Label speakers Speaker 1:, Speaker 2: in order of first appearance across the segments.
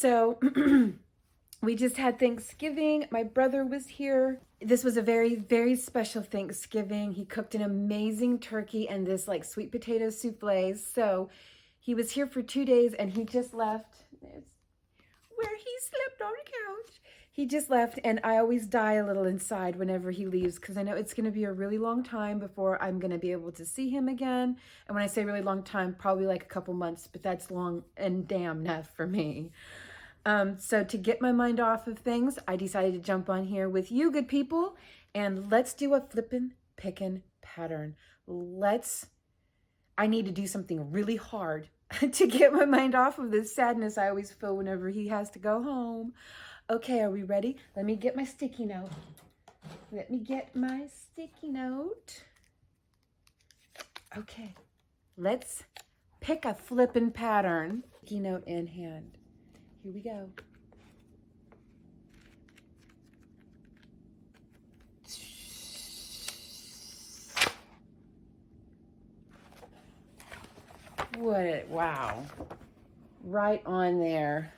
Speaker 1: So we just had Thanksgiving. My brother was here. This was a very, very special Thanksgiving. He cooked an amazing turkey and this like sweet potato souffle. So he was here for 2 days and he just left. There's where he slept on the couch. He just left, and I always die a little inside whenever he leaves because I know it's going to be a really long time before I'm going to be able to see him again. And when I say really long time, probably like a couple months, but that's long and damn enough for me. So to get my mind off of things, I decided to jump on here with you good people, and let's do a flippin' pickin' pattern. I need to do something really hard to get my mind off of this sadness I always feel whenever he has to go home. Okay, are we ready? Let me get my sticky note. Let me get my sticky note. Okay, let's pick a flippin' pattern. Sticky note in hand. Here we go. Wow. Right on there.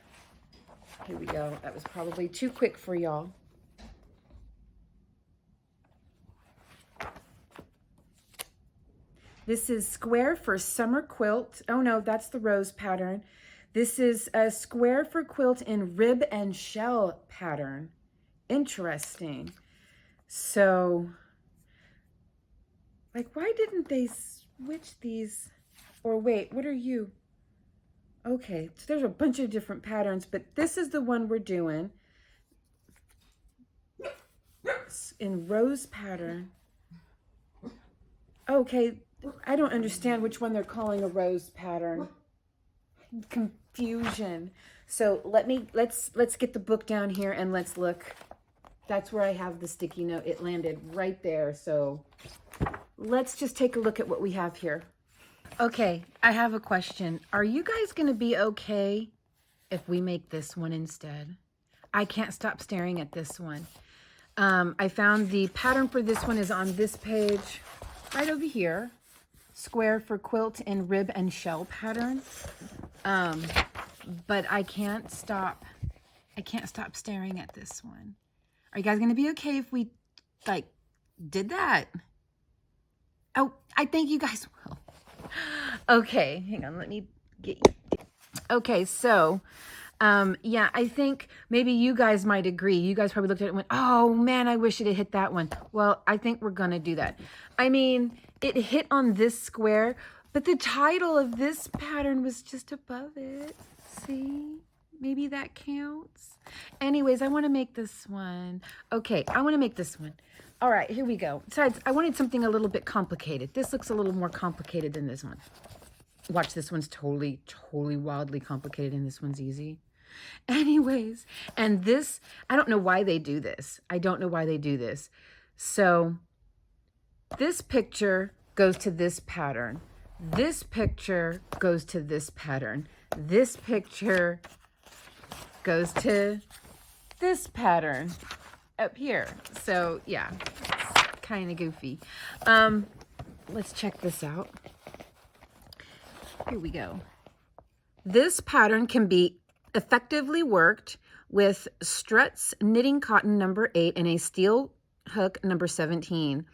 Speaker 1: Here we go. That was probably too quick for y'all. This is square for summer quilt. Oh no, that's the rose pattern. This is a square for quilt in rib and shell pattern. Interesting. So, like, why didn't they switch these? Or wait, what are you? Okay, so there's a bunch of different patterns, but this is the one we're doing. In rose pattern. Okay, I don't understand which one they're calling a rose pattern. Confusion. So let's get the book down here and let's look. That's where I have the sticky note. It landed right there. So let's just take a look at what we have here. Okay, I have a question. Are you guys going to be okay if we make this one instead? I can't stop staring at this one. I found the pattern for this one is on this page right over here. Square for quilt in rib and shell pattern. But I can't stop staring at this one. Are you guys going to be okay if we like did that? Oh, I think you guys will. Okay, hang on, let me get you. Okay, so, yeah, I think maybe you guys might agree. You guys probably looked at it and went, oh man, I wish it had hit that one. Well, I think we're gonna do that. I mean, it hit on this square, but the title of this pattern was just above it. See? Maybe that counts. Anyways, I wanna make this one. Okay, I wanna make this one. All right, here we go. Besides, I wanted something a little bit complicated. This looks a little more complicated than this one. Watch, this one's totally wildly complicated and this one's easy. Anyways, and this, I don't know why they do this. I don't know why they do this. So this picture goes to this pattern. This picture goes to this pattern. This picture goes to this pattern up here. So yeah, it's kind of goofy. Let's check this out. Here we go. This pattern can be effectively worked with struts knitting cotton number 8 and a steel hook number 17.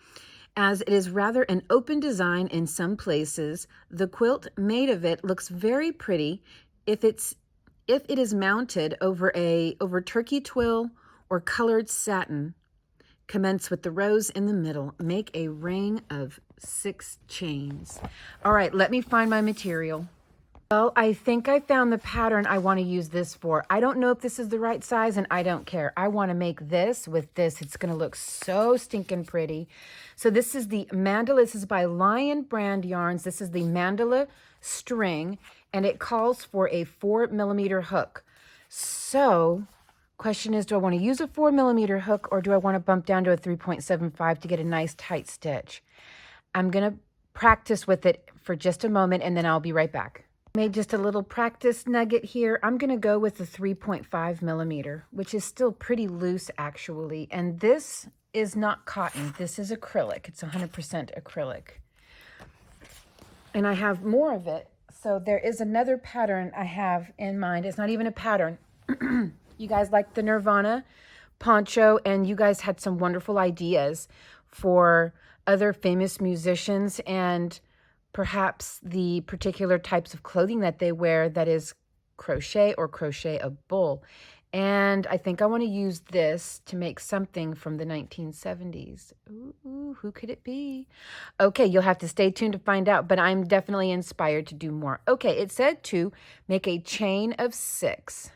Speaker 1: As it is rather an open design in some places, the quilt made of it looks very pretty if it is mounted over turkey twill or colored satin. Commence with the rose in the middle. Make a ring of 6 chains. All right, let me find my material. Well, I think I found the pattern I want to use this for. I don't know if this is the right size, and I don't care. I want to make this with this. It's going to look so stinking pretty. So this is the mandala. This is by Lion Brand Yarns. This is the mandala string, and it calls for a 4mm hook. So question is, do I want to use a 4mm hook or do I want to bump down to a 3.75 to get a nice tight stitch? I'm going to practice with it for just a moment and then I'll be right back. Made just a little practice nugget here. I'm going to go with the 3.5mm, which is still pretty loose actually. And this is not cotton. This is acrylic. It's 100% acrylic. And I have more of it. So there is another pattern I have in mind. It's not even a pattern. You guys liked the Nirvana poncho, and you guys had some wonderful ideas for other famous musicians and perhaps the particular types of clothing that they wear that is crochet or crochetable. And I think I want to use this to make something from the 1970s. Ooh, who could it be? Okay, you'll have to stay tuned to find out, but I'm definitely inspired to do more. Okay, it said to make a chain of 6.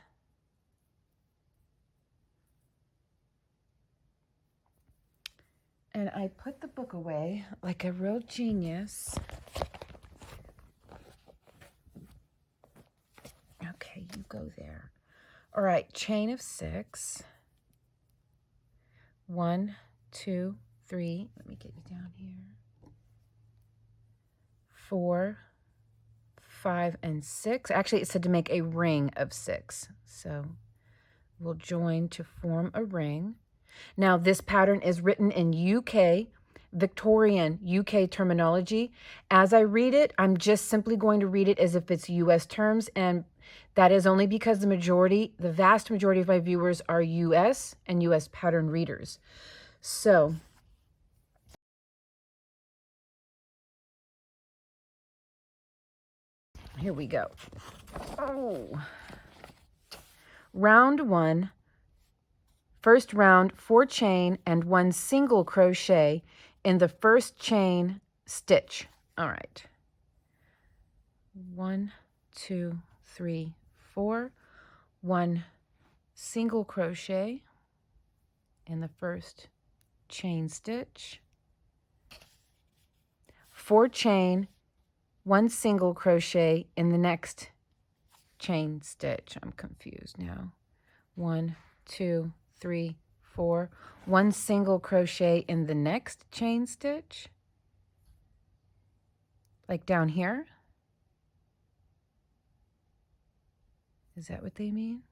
Speaker 1: And I put the book away like a real genius. Okay, you go there. All right, chain of 6. 1, 2, 3. Let me get you down here. 4, 5, and 6. Actually, it said to make a ring of 6. So we'll join to form a ring. Now, this pattern is written in UK, Victorian UK terminology. As I read it, I'm just simply going to read it as if it's US terms, and that is only because the vast majority of my viewers are US and US pattern readers. So, here we go. Oh. Round 1. First round, 4 chain and 1 single crochet in the first chain stitch. All right. 1, 2, 3, 4. 1 single crochet in the first chain stitch. 4 chain, 1 single crochet in the next chain stitch. I'm confused now. 1, 2, 3, 4. 1 single crochet in the next chain stitch, like down here. Is that what they mean?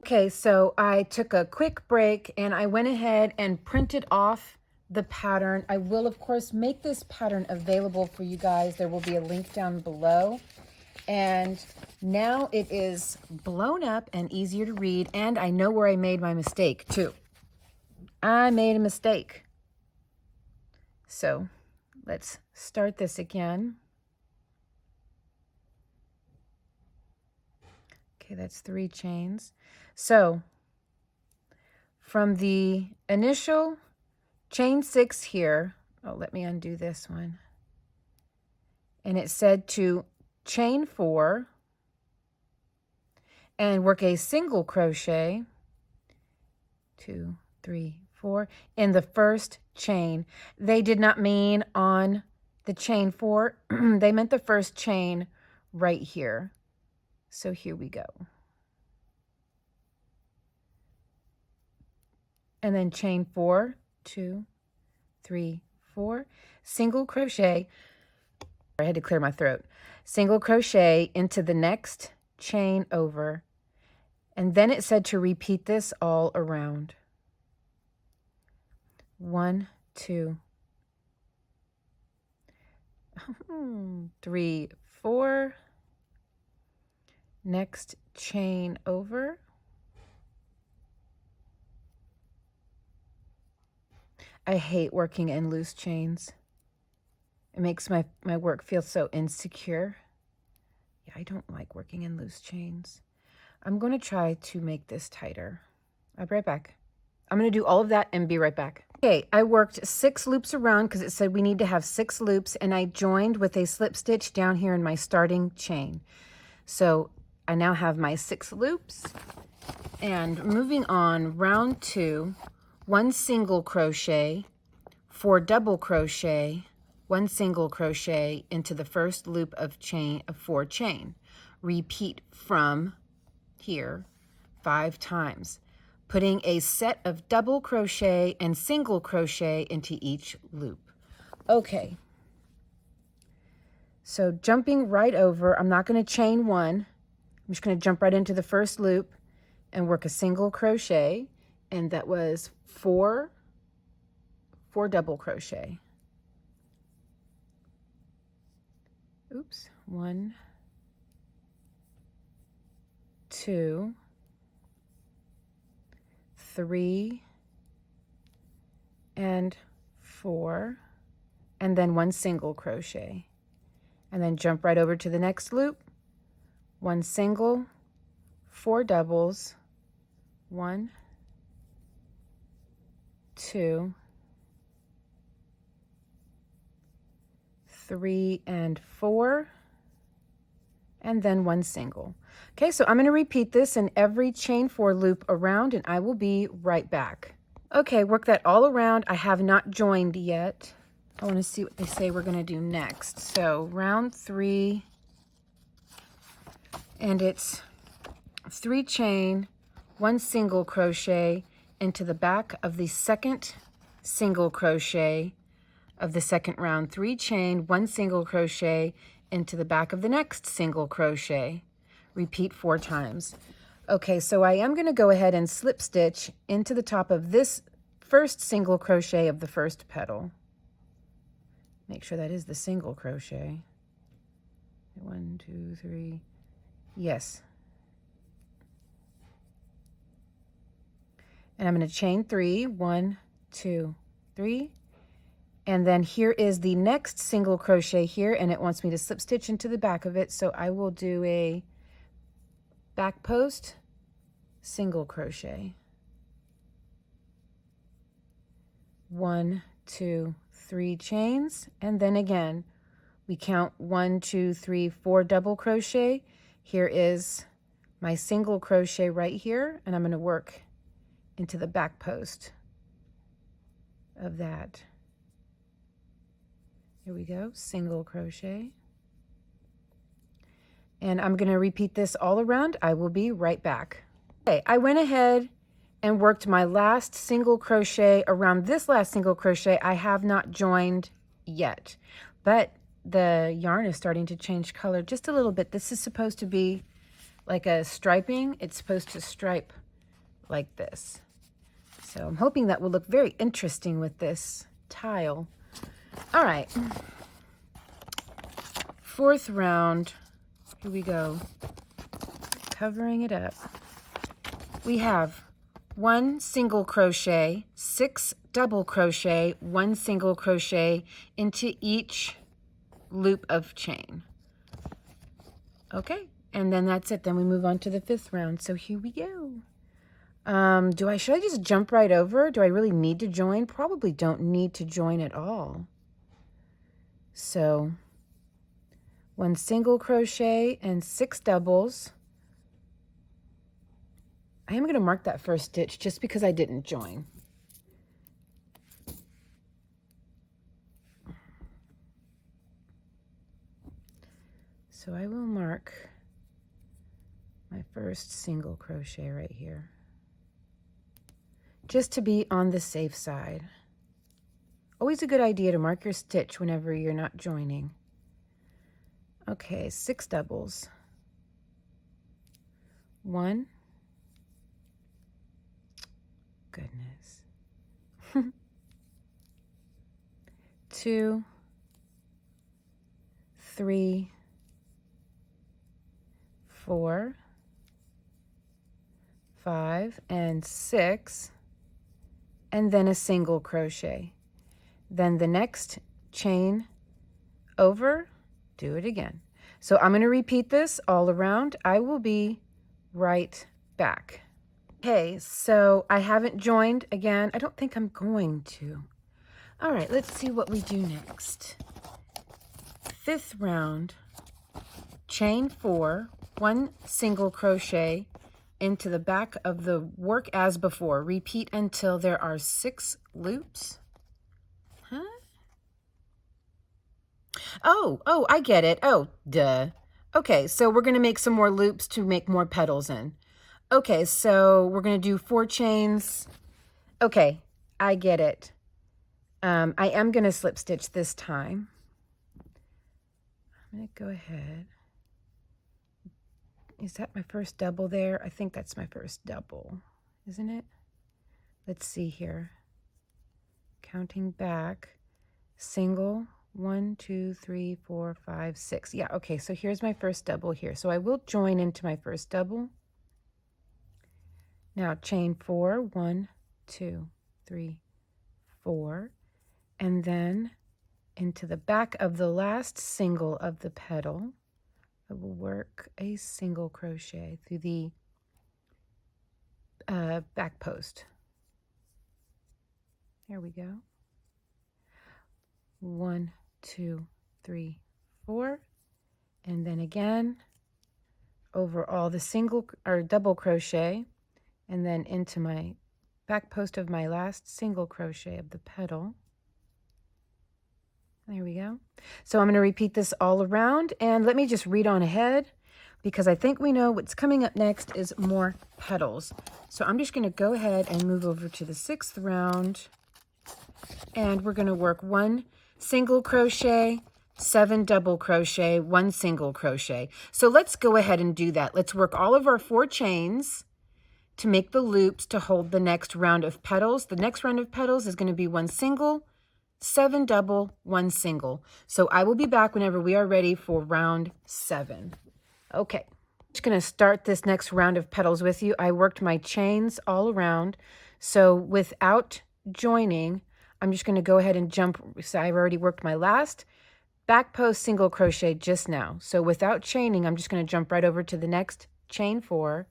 Speaker 1: Okay, so I took a quick break and I went ahead and printed off the pattern. I will, of course, make this pattern available for you guys. There will be a link down below. And now it is blown up and easier to read, and I know where I made my mistake too. I made a mistake. So let's start this again. Okay, that's 3 chains. So from the initial chain 6 here, oh, let me undo this one. And it said to chain 4 and work a single crochet, 2, 3, 4, in the first chain. They did not mean on the chain 4. They meant the first chain right here. So here we go. And then chain 4, 2, 3, 4, single crochet. I had to clear my throat. Single crochet into the next chain over. And then it said to repeat this all around. 1, 2, 3, 4. Next chain over. I hate working in loose chains. It makes my work feel so insecure. Yeah, I don't like working in loose chains. I'm going to try to make this tighter. I'll be right back. I'm going to do all of that and be right back. Okay, I worked 6 loops around because it said we need to have 6 loops, and I joined with a slip stitch down here in my starting chain. So I now have my 6 loops, and moving on, round 2, 1 single crochet, 4 double crochet, 1 single crochet into the first loop of 4 chain. Repeat from here 5 times, putting a set of double crochet and single crochet into each loop. Okay, so jumping right over, I'm not going to chain 1. I'm just going to jump right into the first loop and work a single crochet, and that was 4 double crochet. Oops, 1, 2, 3, and 4, and then 1 single crochet, and then jump right over to the next loop, 1 single, 4 doubles, 1, 2, 3, and 4, and then 1 single. Okay, so I'm going to repeat this in every chain 4 loop around, and I will be right back. Okay, work that all around. I have not joined yet. I want to see what they say we're going to do next. So round 3, and it's 3 chain, 1 single crochet into the back of the second single crochet of the second round. 3 chain, 1 single crochet into the back of the next single crochet. Repeat 4 times. Okay, so I am going to go ahead and slip stitch into the top of this first single crochet of the first petal. Make sure that is the single crochet. 1, 2, 3. Yes. And I'm going to chain 3. 1, 2, 3. And then here is the next single crochet here, and it wants me to slip stitch into the back of it, so I will do a back post single crochet. 1, 2, 3 chains, and then again we count 1, 2, 3, 4 double crochet. Here is my single crochet right here, and I'm going to work into the back post of that. Here we go, single crochet. And I'm going to repeat this all around. I will be right back. Okay, I went ahead and worked my last single crochet around this last single crochet. I have not joined yet, but the yarn is starting to change color just a little bit. This is supposed to be like a striping. It's supposed to stripe like this. So I'm hoping that will look very interesting with this tile. All right, 4th round, here we go, covering it up. We have 1 single crochet, 6 double crochet, 1 single crochet into each loop of chain. Okay, and then that's it. Then we move on to the 5th round. So here we go. Should I just jump right over? Do I really need to join? Probably don't need to join at all. So 1 single crochet and 6 doubles. I am going to mark that first stitch just because I didn't join. So I will mark my first single crochet right here, just to be on the safe side. Always a good idea to mark your stitch whenever you're not joining. Okay, 6 doubles. 1. Goodness. 2, 3, 4, 5, and 6, and then a single crochet. Then the next chain over, do it again. So I'm going to repeat this all around. I will be right back. Okay, so I haven't joined again. I don't think I'm going to. All right, let's see what we do next. 5th round, chain 4, 1 single crochet into the back of the work as before. Repeat until there are 6 loops. Huh? Oh, I get it. Oh, duh. Okay, so we're going to make some more loops to make more petals in. Okay, so we're going to do 4 chains. Okay, I get it. I am going to slip stitch this time. I'm going to go ahead. Is that my first double there? I think that's my first double, isn't it? Let's see here. Counting back, single, 1, 2, 3, 4, 5, 6. Yeah, okay, so here's my first double here. So I will join into my first double. Now chain 4, 1, 2, 3, 4, and then into the back of the last single of the petal, I will work a single crochet through the back post. There we go. 1, 2, 3, 4, and then again over all the single or double crochet, and then into my back post of my last single crochet of the petal. There we go. So I'm going to repeat this all around, and let me just read on ahead because I think we know what's coming up next is more petals. So I'm just going to go ahead and move over to the 6th round, and we're going to work 1 single crochet, 7 double crochet, 1 single crochet. So let's go ahead and do that. Let's work all of our 4 chains to make the loops to hold the next round of petals. The next round of petals is going to be 1 single, 7 double, 1 single. So I will be back whenever we are ready for round 7. Okay, I'm just going to start this next round of petals with you. I worked my chains all around. So without joining, I'm just going to go ahead and jump. So I've already worked my last back post single crochet just now. So without chaining, I'm just going to jump right over to the next chain 4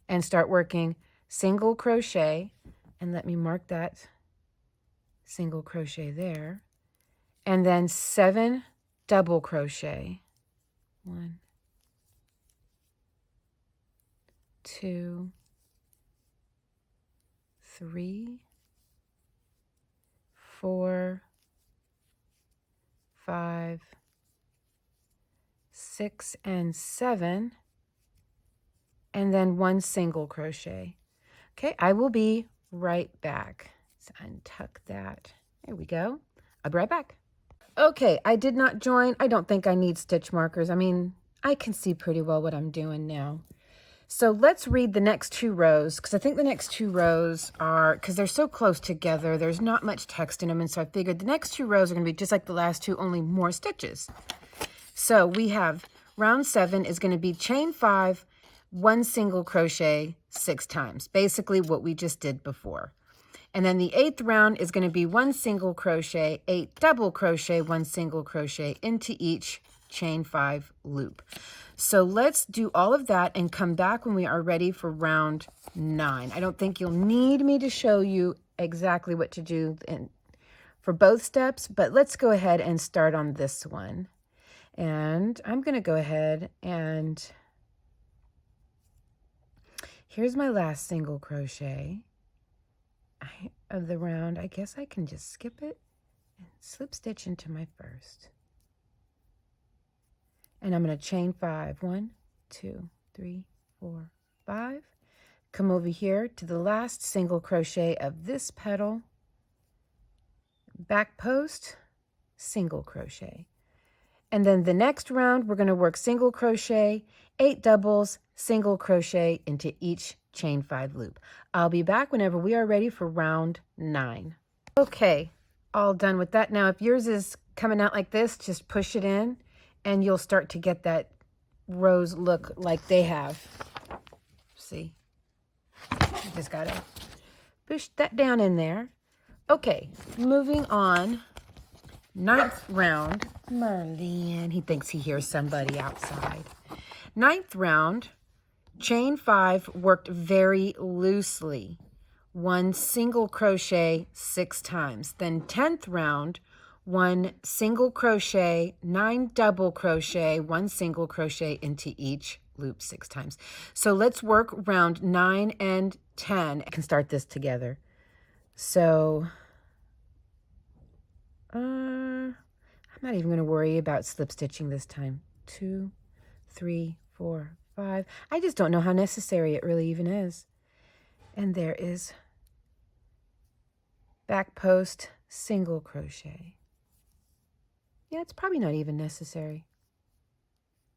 Speaker 1: and start working single crochet. And let me mark that single crochet there, and then 7 double crochet. 1, 2, 3, 4, 5, 6, and 7, and then 1 single crochet. Okay, I will be right back. Let's untuck that. There we go. I'll be right back. Okay, I did not join. I don't think I need stitch markers. I mean, I can see pretty well what I'm doing now. So let's read the next 2 rows, because I think the next 2 rows are, because they're so close together, there's not much text in them, and so I figured the next 2 rows are going to be just like the last 2, only more stitches. So we have round 7 is going to be chain 5, 1 single crochet 6 times, basically what we just did before. And then the 8th round is going to be 1 single crochet, 8 double crochet, 1 single crochet into each chain 5 loop. So let's do all of that and come back when we are ready for round 9. I don't think you'll need me to show you exactly what to do for both steps, but let's go ahead and start on this one. And I'm going to go ahead and here's my last single crochet of the round. I guess I can just skip it and slip stitch into my first. And I'm going to chain 5. 1, 2, 3, 4, 5. Come over here to the last single crochet of this petal. Back post, single crochet. And then the next round, we're going to work single crochet, 8 doubles, single crochet into each chain 5 loop. I'll be back whenever we are ready for round 9. Okay, all done with that. Now, if yours is coming out like this, just push it in and you'll start to get that rose look like they have. See? You just gotta push that down in there. Okay, moving on. 9th round. Merlin, he thinks he hears somebody outside. 9th round, chain 5 worked very loosely. 1 single crochet 6 times. Then 10th round, 1 single crochet, 9 double crochet, 1 single crochet into each loop 6 times. So let's work round 9 and 10. I can start this together. So I'm not even going to worry about slip stitching this time. 2, 3, 4, 5. I just don't know how necessary it really even is. And there is back post single crochet. Yeah, it's probably not even necessary.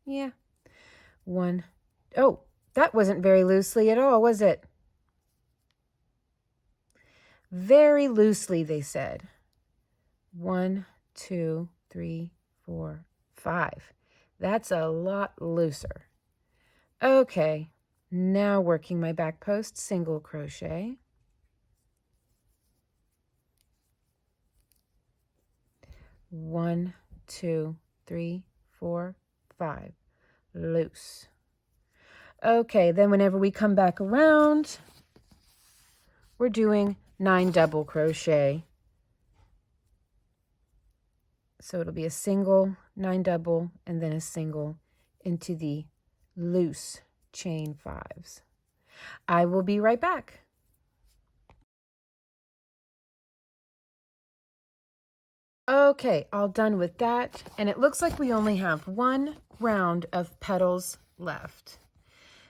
Speaker 1: Yeah. 1. Oh, that wasn't very loosely at all, was it? Very loosely, they said. 1, 2, 3, 4, 5. That's a lot looser. Okay, now working my back post single crochet. 1, 2, 3, 4, 5. Loose. Okay, then whenever we come back around, we're doing 9 double crochet. So it'll be a single, 9 double, and then a single into the loose chain 5s. I will be right back. Okay, all done with that. And it looks like we only have 1 round of petals left.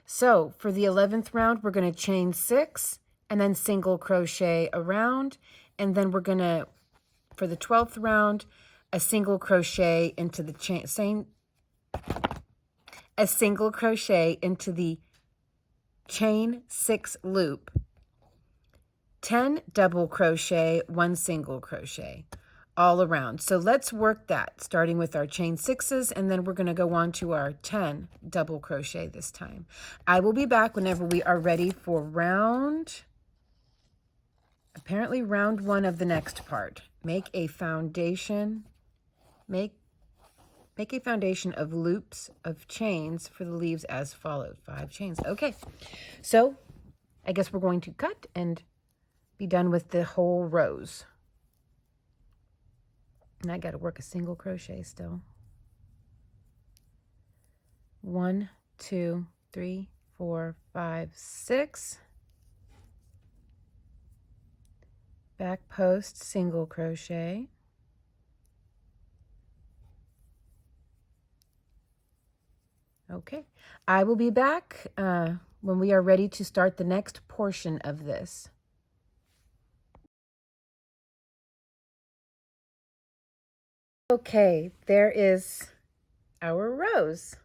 Speaker 1: So for the 11th round, we're going to chain 6 and then single crochet around. And then we're going to, for the 12th round, a single crochet into the a single crochet into the chain 6 loop, 10 double crochet, 1 single crochet all around. So let's work that, starting with our chain 6s, and then we're going to go on to our 10 double crochet this time. I will be back whenever we are ready for apparently round 1 of the next part. Make a foundation, make a foundation of loops of chains for the leaves as follows. 5 chains. Okay, so I guess we're going to cut and be done with the whole rows. And I got to work a single crochet still. 1, 2, 3, 4, 5, 6. Back post single crochet. Okay, I will be back when we are ready to start the next portion of this. Okay, there is our rows.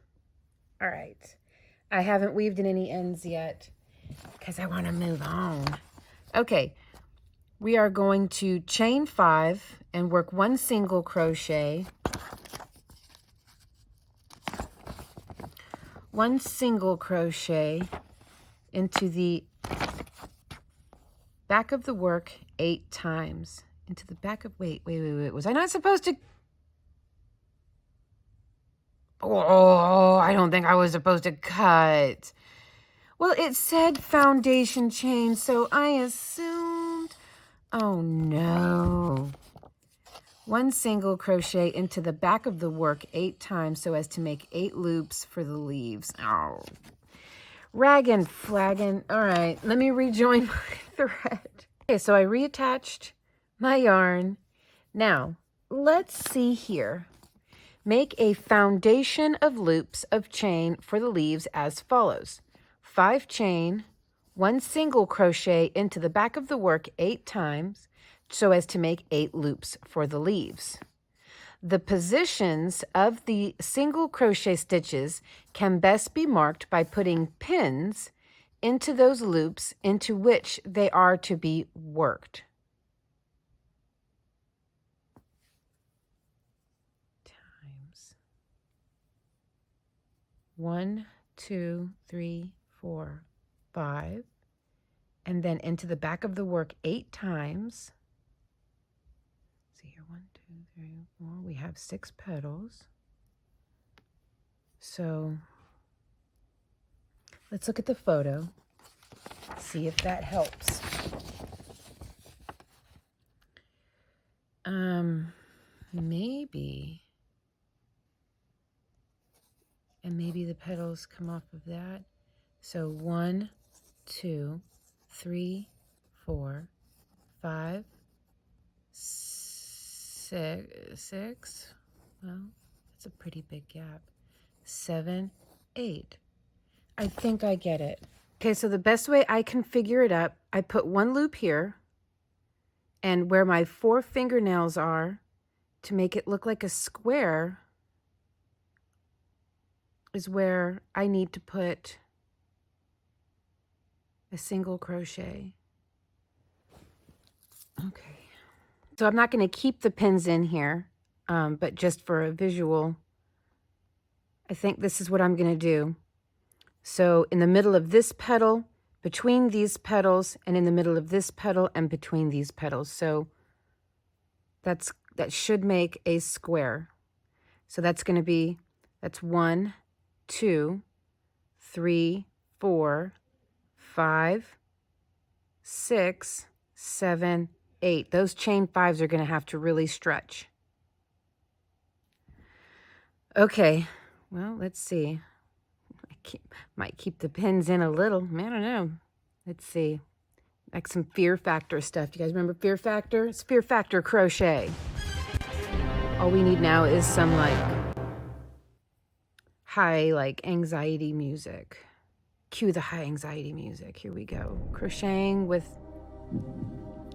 Speaker 1: All right, I haven't weaved in any ends yet because I want to move on. Okay, we are going to chain 5 and work 1 single crochet, 1 single crochet into the back of the work 8 times. Into the back of, wait, was I not supposed to? Oh, I don't think I was supposed to cut. Well, it said foundation chain, so I assumed. Oh no. 1 single crochet into the back of the work 8 times so as to make 8 loops for the leaves. Oh, raggin' flaggin'. All right, let me rejoin my thread. Okay, so I reattached my yarn. Now, let's see here. Make a foundation of loops of chain for the leaves as follows. 5 chain, 1 single crochet into the back of the work 8 times so as to make 8 loops for the leaves. The positions of the single crochet stitches can best be marked by putting pins into those loops into which they are to be worked. 1, 2, 3, 4, 5, and then into the back of the work 8 times. See here, 1, 2, 3, 4. We have 6 petals. So let's look at the photo, see if that helps. Maybe. And maybe the petals come off of that. So 1, 2, 3, 4, 5, 6. Well, that's a pretty big gap. 7, 8. I think I get it. Okay, so the best way I can figure it up, I put 1 loop here, and where my 4 fingernails are, to make it look like a square, is where I need to put a single crochet. Okay. So I'm not going to keep the pins in here. but just for a visual, I think this is what I'm going to do. So in the middle of this petal, between these petals, and in the middle of this petal and between these petals. So that should make a square. So that's going to be, that's 1, 2, 3, 4, 5, 6, 7, 8. Those chain 5s are going to have to really stretch. Okay, well, let's see. Might keep the pins in a little. I don't know. Let's see. Like some Fear Factor stuff. Do you guys remember Fear Factor? It's Fear Factor crochet. All we need now is some high anxiety music. Cue the high anxiety music. Here we go. Crocheting with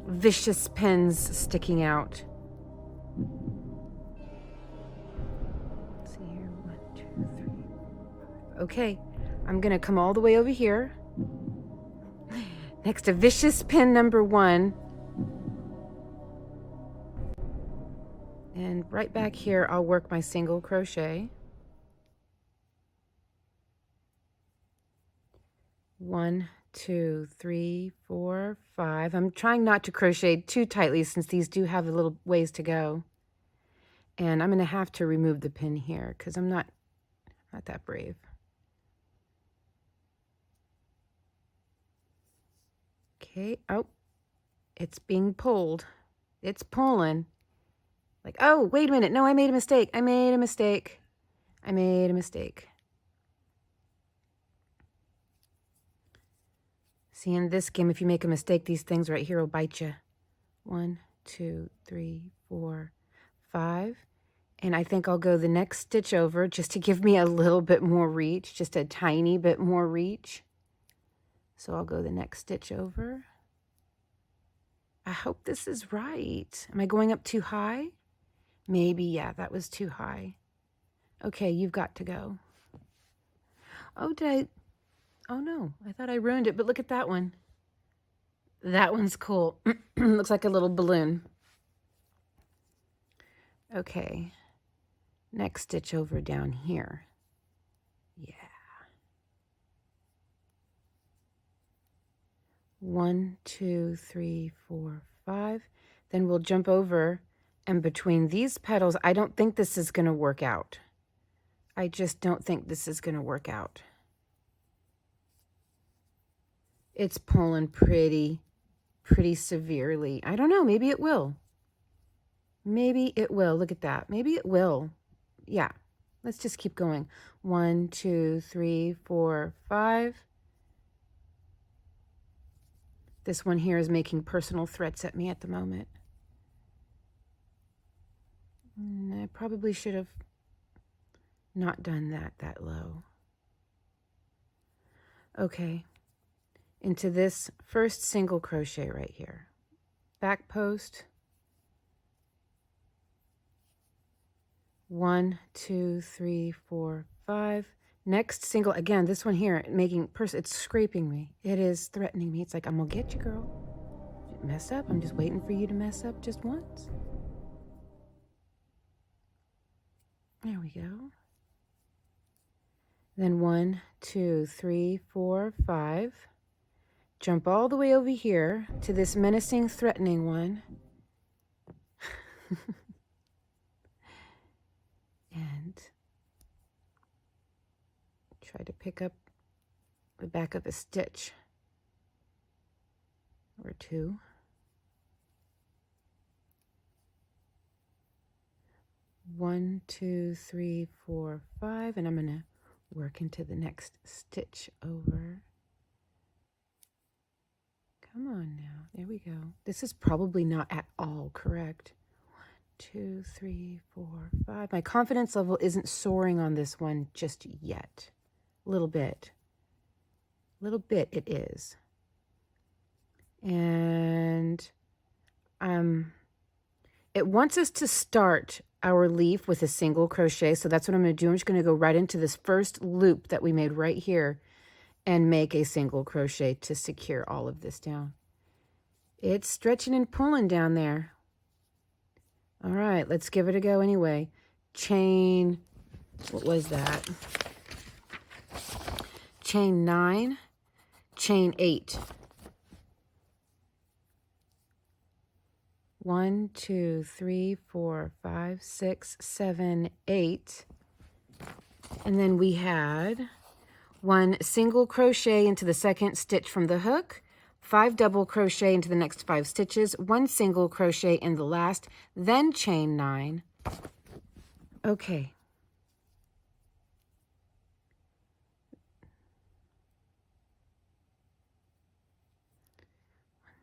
Speaker 1: vicious pins sticking out. Let's see here. 1, 2, 3, 4, 5. Okay, I'm gonna come all the way over here next to vicious pin number 1, and right back here I'll work my single crochet. 1, 2, 3, 4, 5. I'm trying not to crochet too tightly since these do have a little ways to go. And I'm going to have to remove the pin here because I'm not that brave. Okay. Oh, it's being pulled. It's pulling. Like, oh, wait a minute. No, I made a mistake. I made a mistake. I made a mistake. See, in this game, if you make a mistake, these things right here will bite you. 1, 2, 3, 4, 5. And I think I'll go the next stitch over just to give me a little bit more reach, just a tiny bit more reach. So I'll go the next stitch over. I hope this is right. Am I going up too high? Maybe, yeah, that was too high. Okay, you've got to go. Oh, oh no, I thought I ruined it, but look at that one. That one's cool. Looks like a little balloon. Okay, next stitch over down here. Yeah. 1, 2, 3, 4, 5. Then we'll jump over, and between these petals, I don't think this is going to work out. I just don't think this is going to work out. It's pulling pretty severely. I don't know, maybe it will. Maybe it will. Look at that. Maybe it will. Yeah. Let's just keep going. 1, 2, 3, 4, 5. This one here is making personal threats at me at the moment. I probably should have not done that low. Okay. Into this first single crochet right here. Back post. 1, 2, 3, 4, 5. Next single, again, this one here, it's scraping me. It is threatening me. It's like, I'm gonna get you, girl. Mess up. I'm just waiting for you to mess up just once. There we go. Then 1, 2, 3, 4, 5. Jump all the way over here to this menacing, threatening one. And try to pick up the back of a stitch or 2. 1, 2, 3, 4, 5, and I'm going to work into the next stitch over. Come on now. There we go. This is probably not at all correct. 1, 2, 3, 4, 5. My confidence level isn't soaring on this one just yet. A little bit. A little bit it is. And it wants us to start our leaf with a single crochet. So that's what I'm going to do. I'm just going to go right into this first loop that we made right here and make a single crochet to secure all of this down. It's stretching and pulling down there. All right, let's give it a go anyway. Chain, what was that? Chain 9, chain 8. 1, 2, 3, 4, 5, 6, 7, 8. And then we had 1 single crochet into the second stitch from the hook, 5 double crochet into the next 5 stitches, 1 single crochet in the last, then chain 9. Okay.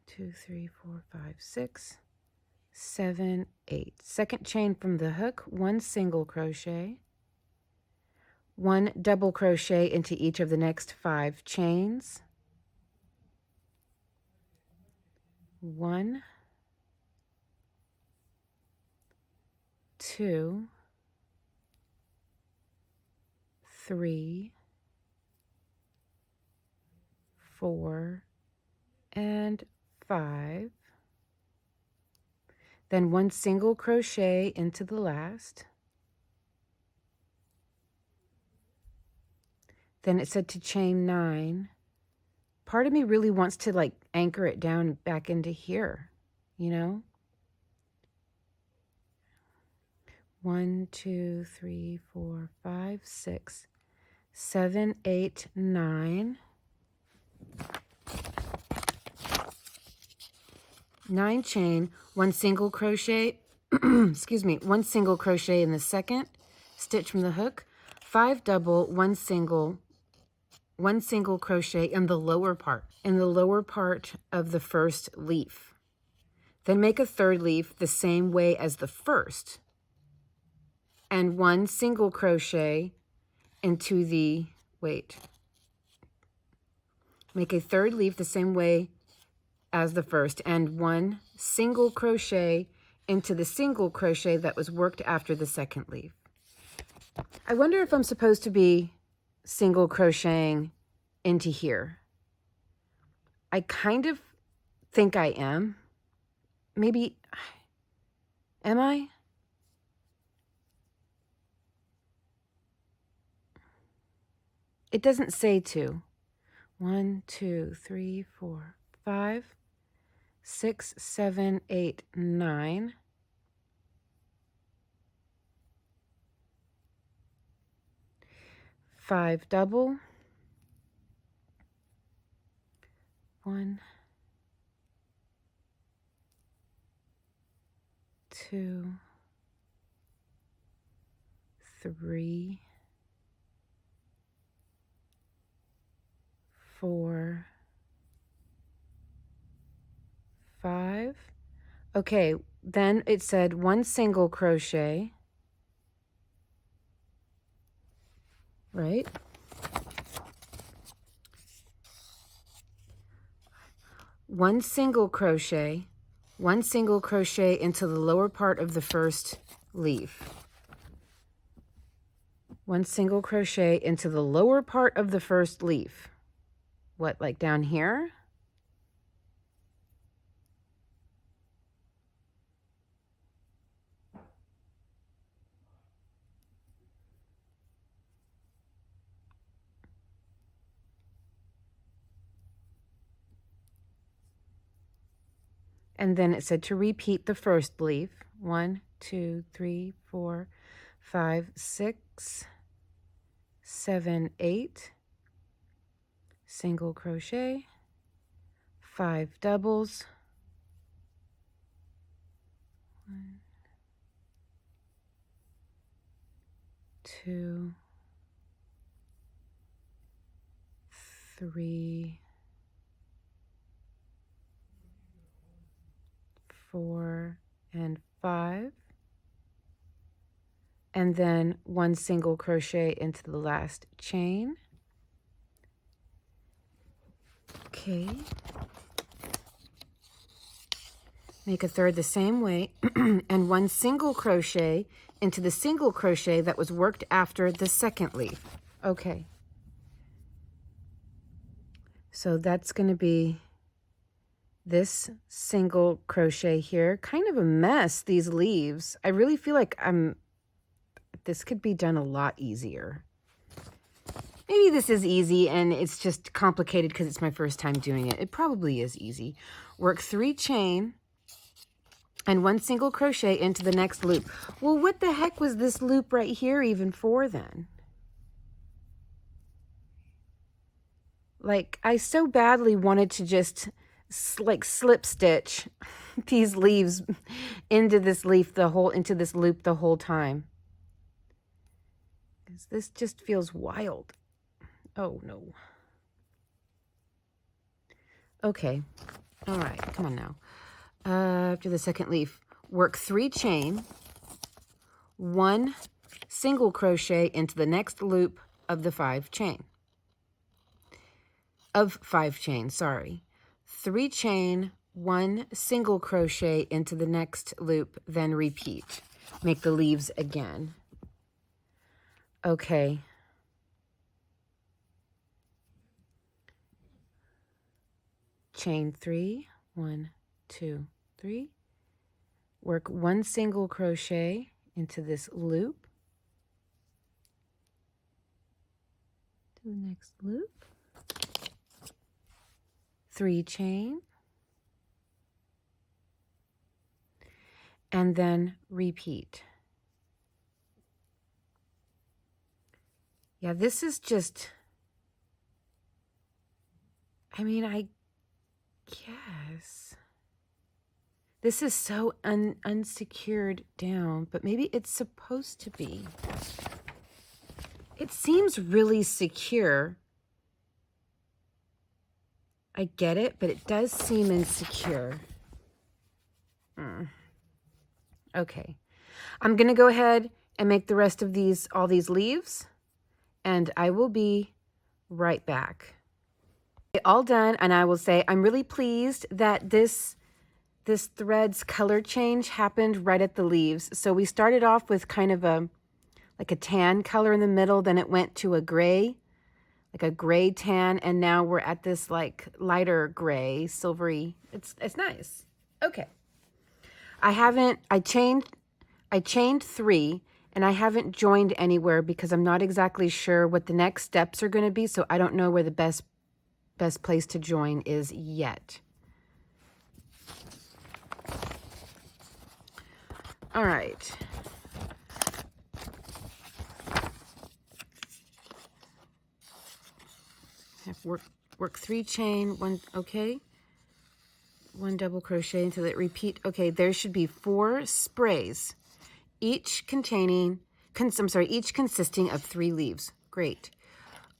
Speaker 1: Two, 3, 4, 5, 6, 7, 8. Second chain from the hook, 1 single crochet, 1 double crochet into each of the next 5 chains, 1, 2, 3, 4, and 5. Then 1 single crochet into the last. Then it said to chain 9. Part of me really wants to like anchor it down back into here, you know? 1, 2, 3, 4, 5, 6, 7, 8, 9. 9 chain, 1 single crochet, excuse me, 1 single crochet in the second stitch from the hook, 5 double, 1 single crochet in the lower part, of the first leaf. Then make a third leaf the same way as the first, and 1 single crochet into the, make a third leaf the same way as the first, and 1 single crochet into the single crochet that was worked after the second leaf. I wonder if I'm supposed to be single crocheting into here. I kind of think I am. Maybe, am I? It doesn't say to. 1, 2, 3, 4, 5, 6, 7, 8, 9. 5 double. 1, 2, 3, 4, 5. Okay, then it said 1 single crochet, right? 1 single crochet, 1 single crochet into the lower part of the first leaf. 1 single crochet into the lower part of the first leaf. What, like down here? And then it said to repeat the first leaf. 1, 2, 3, 4, 5, 6, 7, 8. Single crochet, 5 doubles. 1, 2, 3, 4, and 5. And then 1 single crochet into the last chain. Okay. Make a third the same way, and 1 single crochet into the single crochet that was worked after the second leaf. Okay. So that's going to be this single crochet here. Kind of a mess, these leaves. I really feel like this could be done a lot easier. Maybe this is easy and it's just complicated because it's my first time doing it. It probably is easy. Work 3 chain and 1 single crochet into the next loop. Well, what the heck was this loop right here even for then? Like, I so badly wanted to just like slip stitch these leaves into this leaf into this loop the whole time. Because this just feels wild. Oh no. Okay. All right, come on now. After the second leaf, work 3 chain, 1 single crochet into the next loop of the 5 chain. Of 5 chain, sorry. 3 chain, 1 single crochet into the next loop, then repeat. Make the leaves again. Okay. Chain 3, 1, 2, 3. Work 1 single crochet into this loop. To the next loop. 3 chain. And then repeat. Yeah, this is just, I mean, I guess. This is so unsecured down, but maybe it's supposed to be. It seems really secure. I get it, but it does seem insecure. Okay. I'm going to go ahead and make the rest of all these leaves, and I will be right back. All done, and I will say I'm really pleased that this thread's color change happened right at the leaves. So we started off with kind of like a tan color in the middle, then it went to a gray, like a gray tan, and now we're at this like lighter gray, silvery. It's nice. Okay. I chained 3, and I haven't joined anywhere because I'm not exactly sure what the next steps are going to be, so I don't know where the best place to join is yet. All right. Work 3 chain, 1, okay. 1 double crochet until it repeat. Okay, there should be 4 sprays, each consisting of 3 leaves. Great.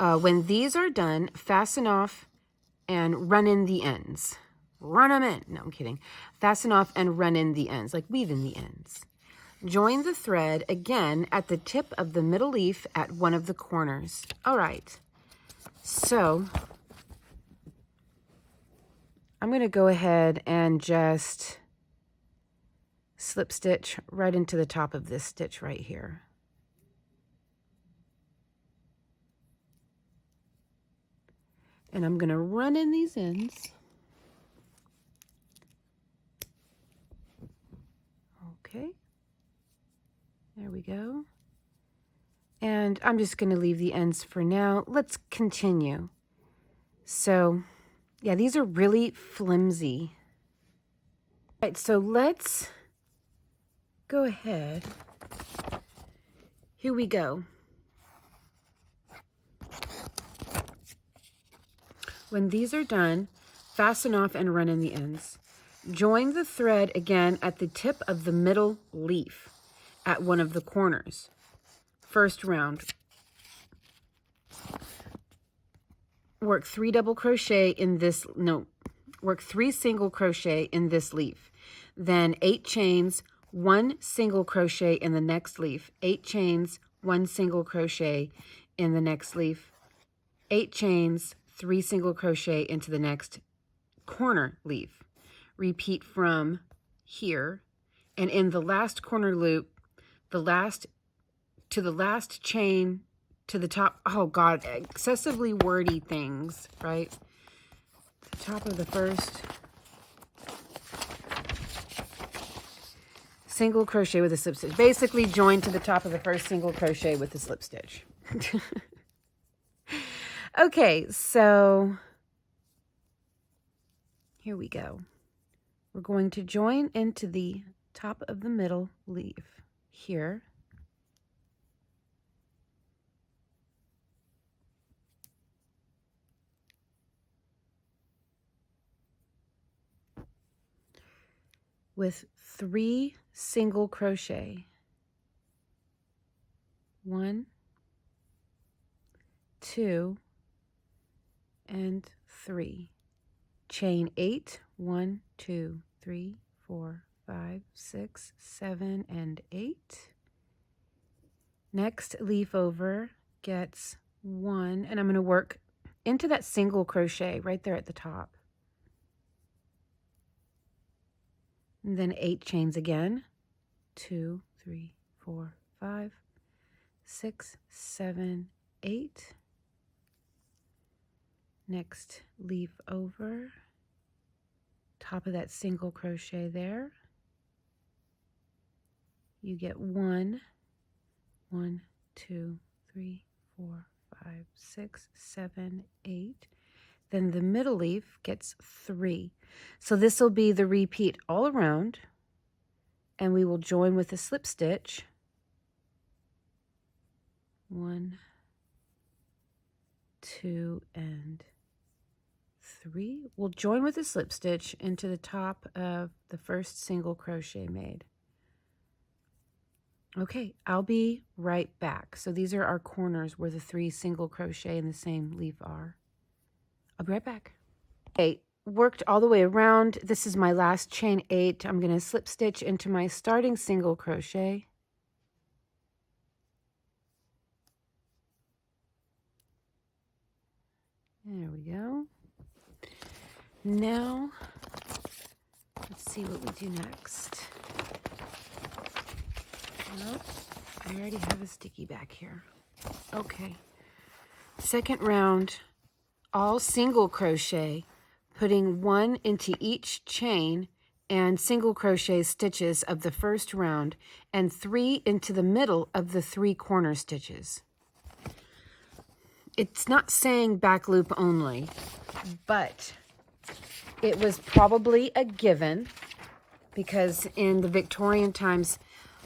Speaker 1: When these are done, fasten off and run in the ends. Run them in. No, I'm kidding. Fasten off and run in the ends, like weave in the ends. Join the thread again at the tip of the middle leaf at one of the corners. All right. So I'm going to go ahead and just slip stitch right into the top of this stitch right here. And I'm going to run in these ends. Okay. There we go. And I'm just going to leave the ends for now. Let's continue. So, yeah, these are really flimsy. All right, so let's go ahead. Here we go. When these are done, fasten off and run in the ends. Join the thread again at the tip of the middle leaf at one of the corners. First round. Work 3 double crochet in this, work 3 single crochet in this leaf. Then 8 chains, 1 single crochet in the next leaf. 8 chains, 1 single crochet in the next leaf. 8 chains, 3 single crochet into the next corner leaf. Repeat from here, and in the last corner loop, the last chain to the top. Oh God, excessively wordy things, right? The top of the first single crochet with a slip stitch. Basically join to the top of the first single crochet with the slip stitch. Okay, so here we go. We're going to join into the top of the middle leaf here. With 3 single crochet. 1, 2, and 3. Chain 8, 1, 2, 3, 4, 5, 6, 7, and 8. Next leaf over gets 1, and I'm going to work into that single crochet right there at the top. And then 8 chains again. 2, 3, 4, 5, 6, 7, 8. Next leaf over, top of that single crochet there. You get 1, 1, 2, 3, 4, 5, 6, 7, 8. Then the middle leaf gets 3. So this will be the repeat all around, and we will join with a slip stitch. 1, 2, and 3. We'll join with a slip stitch into the top of the first single crochet made. Okay, I'll be right back. So these are our corners where the 3 single crochet in the same leaf are. I'll be right back. Okay, worked all the way around. This is my last chain 8. I'm going to slip stitch into my starting single crochet. There we go. Now, let's see what we do next. Well, I already have a sticky back here. Okay. Second round, all single crochet, putting 1 into each chain and single crochet stitches of the first round and 3 into the middle of the 3 corner stitches. It's not saying back loop only, but it was probably a given because in the Victorian times,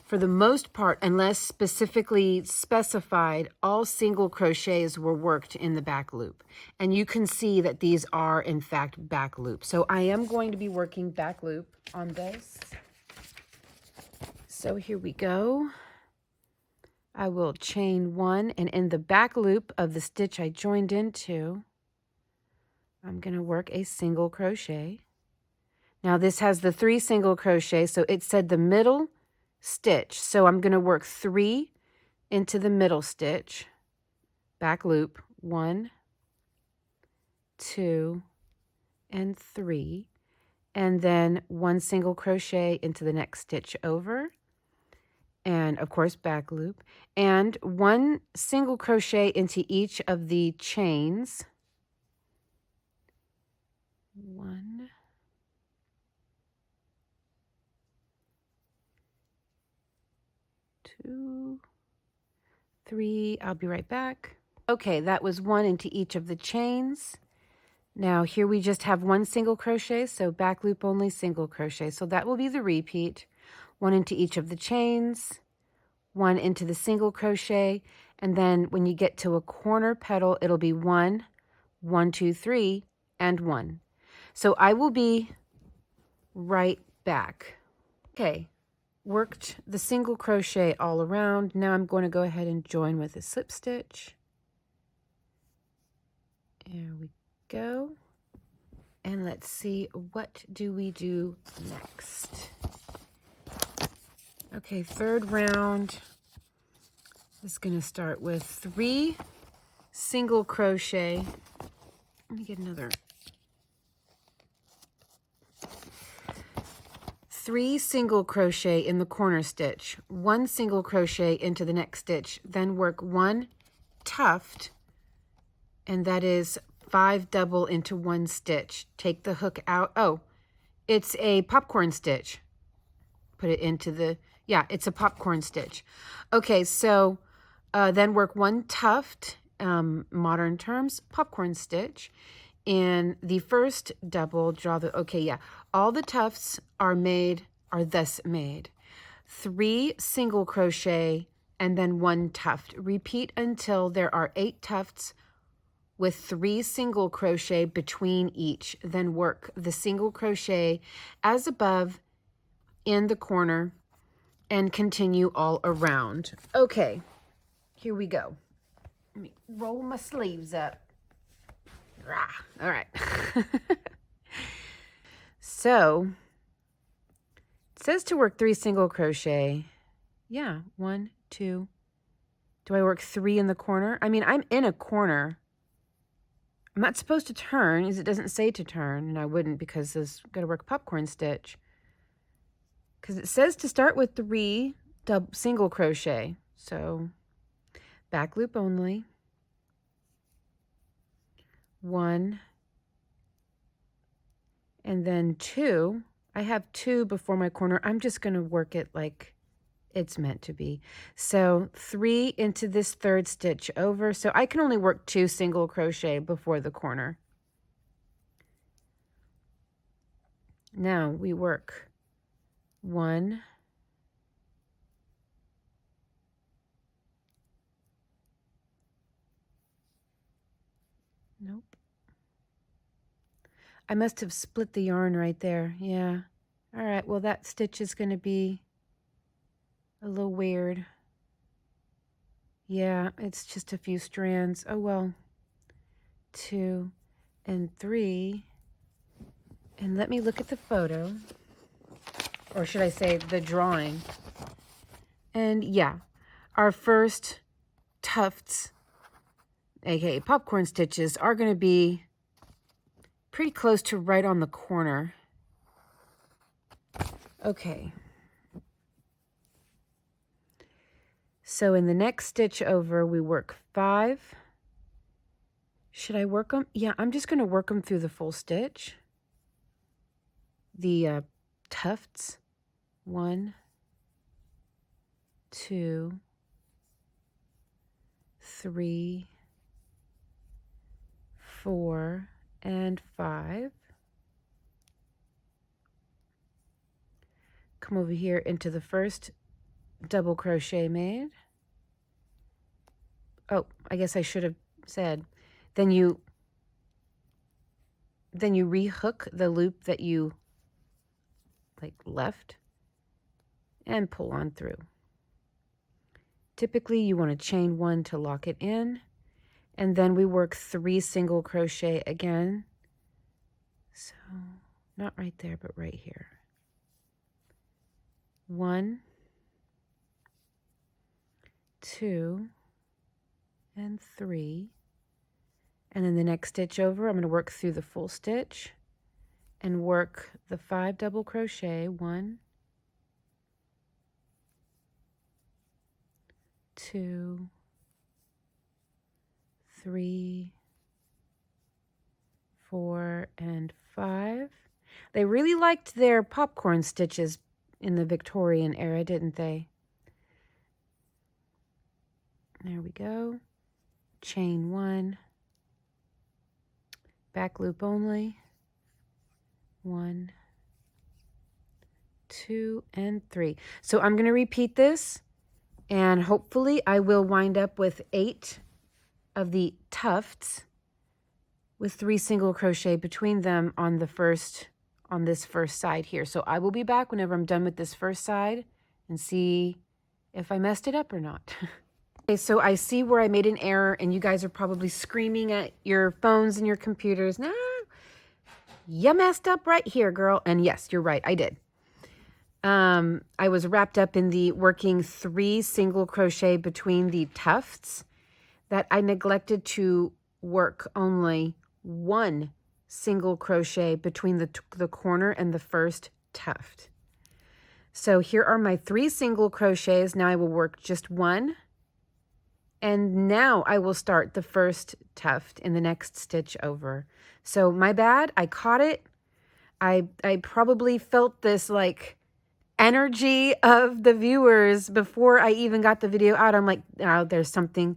Speaker 1: for the most part, unless specifically specified, all single crochets were worked in the back loop. And you can see that these are, in fact, back loop. So I am going to be working back loop on this. So here we go. I will chain 1, and in the back loop of the stitch I joined into, I'm going to work a single crochet. Now this has the 3 single crochet, so it said the middle stitch. So I'm going to work 3 into the middle stitch, back loop, 1, 2, and 3, and then 1 single crochet into the next stitch over, and of course back loop, and 1 single crochet into each of the chains. 1, 2, 3. I'll be right back. Okay, that was 1 into each of the chains. Now here we just have 1 single crochet, so back loop only, single crochet. So that will be the repeat. 1 into each of the chains, 1 into the single crochet, and then when you get to a corner petal, it'll be 1, 1, 2, 3, and 1. So I will be right back. Okay, worked the single crochet all around. Now I'm going to go ahead and join with a slip stitch. There we go. And let's see, what do we do next? Okay, third round is going to start with 3 single crochet. Let me get another. 3 single crochet in the corner stitch, 1 single crochet into the next stitch, then work 1 tuft, and that is 5 double into 1 stitch. Take the hook out. Oh, it's a popcorn stitch. put it into the, yeah, it's a popcorn stitch. Okay, so then work one tuft, modern terms, popcorn stitch. In the first double, draw the, okay, yeah, all the tufts are thus made. 3 single crochet and then 1 tuft. Repeat until there are 8 tufts with 3 single crochet between each. Then work the single crochet as above in the corner and continue all around. Okay, here we go. Let me roll my sleeves up. All right. So it says to work 3 single crochet. Yeah, 1, 2. Do I work 3 in the corner? I mean, I'm in a corner. I'm not supposed to turn, as it doesn't say to turn, and I wouldn't because I've got to work popcorn stitch. Because it says to start with 3 single crochet. So back loop only. 1 and then 2. I have 2 before my corner. I'm just going to work it like it's meant to be. So 3 into this 3rd stitch over. So I can only work 2 single crochet before the corner. Now we work 1, nope. I must have split the yarn right there. Yeah. All right, well that stitch is going to be a little weird. Yeah, it's just a few strands. Oh well. 2 and 3. And let me look at the photo. Or should I say the drawing. And yeah, our first tufts, aka popcorn stitches, are going to be pretty close to right on the corner. Okay. So in the next stitch over, we work 5. Should I work them? Yeah, I'm just going to work them through the full stitch. The tufts. 1, 2, 3, 4, and 5. Come over here into the first double crochet made. Oh, I guess I should have said, then you rehook the loop that you left and pull on through. Typically you want to chain 1 to lock it in, and then we work 3 single crochet again. So not right there, but right here. 1, 2, and 3. And then the next stitch over, I'm going to work through the full stitch and work the 5 double crochet. 1, 2, 3, 4, and 5. They really liked their popcorn stitches in the Victorian era, didn't they? There we go. Chain 1. Back loop only. 1, 2, and 3. So I'm going to repeat this, and hopefully I will wind up with 8 of the tufts with 3 single crochet between them on this first side here. So I will be back whenever I'm done with this first side and see if I messed it up or not. Okay, so I see where I made an error, and you guys are probably screaming at your phones and your computers. Nah, you messed up right here, girl. And yes, you're right, I did. I was wrapped up in the working 3 single crochet between the tufts that I neglected to work only 1 single crochet between the corner and the first tuft. So here are my 3 single crochets. Now I will work just 1. And now I will start the first tuft in the next stitch over. So my bad, I caught it. I probably felt this energy of the viewers before I even got the video out. I'm like, oh, there's something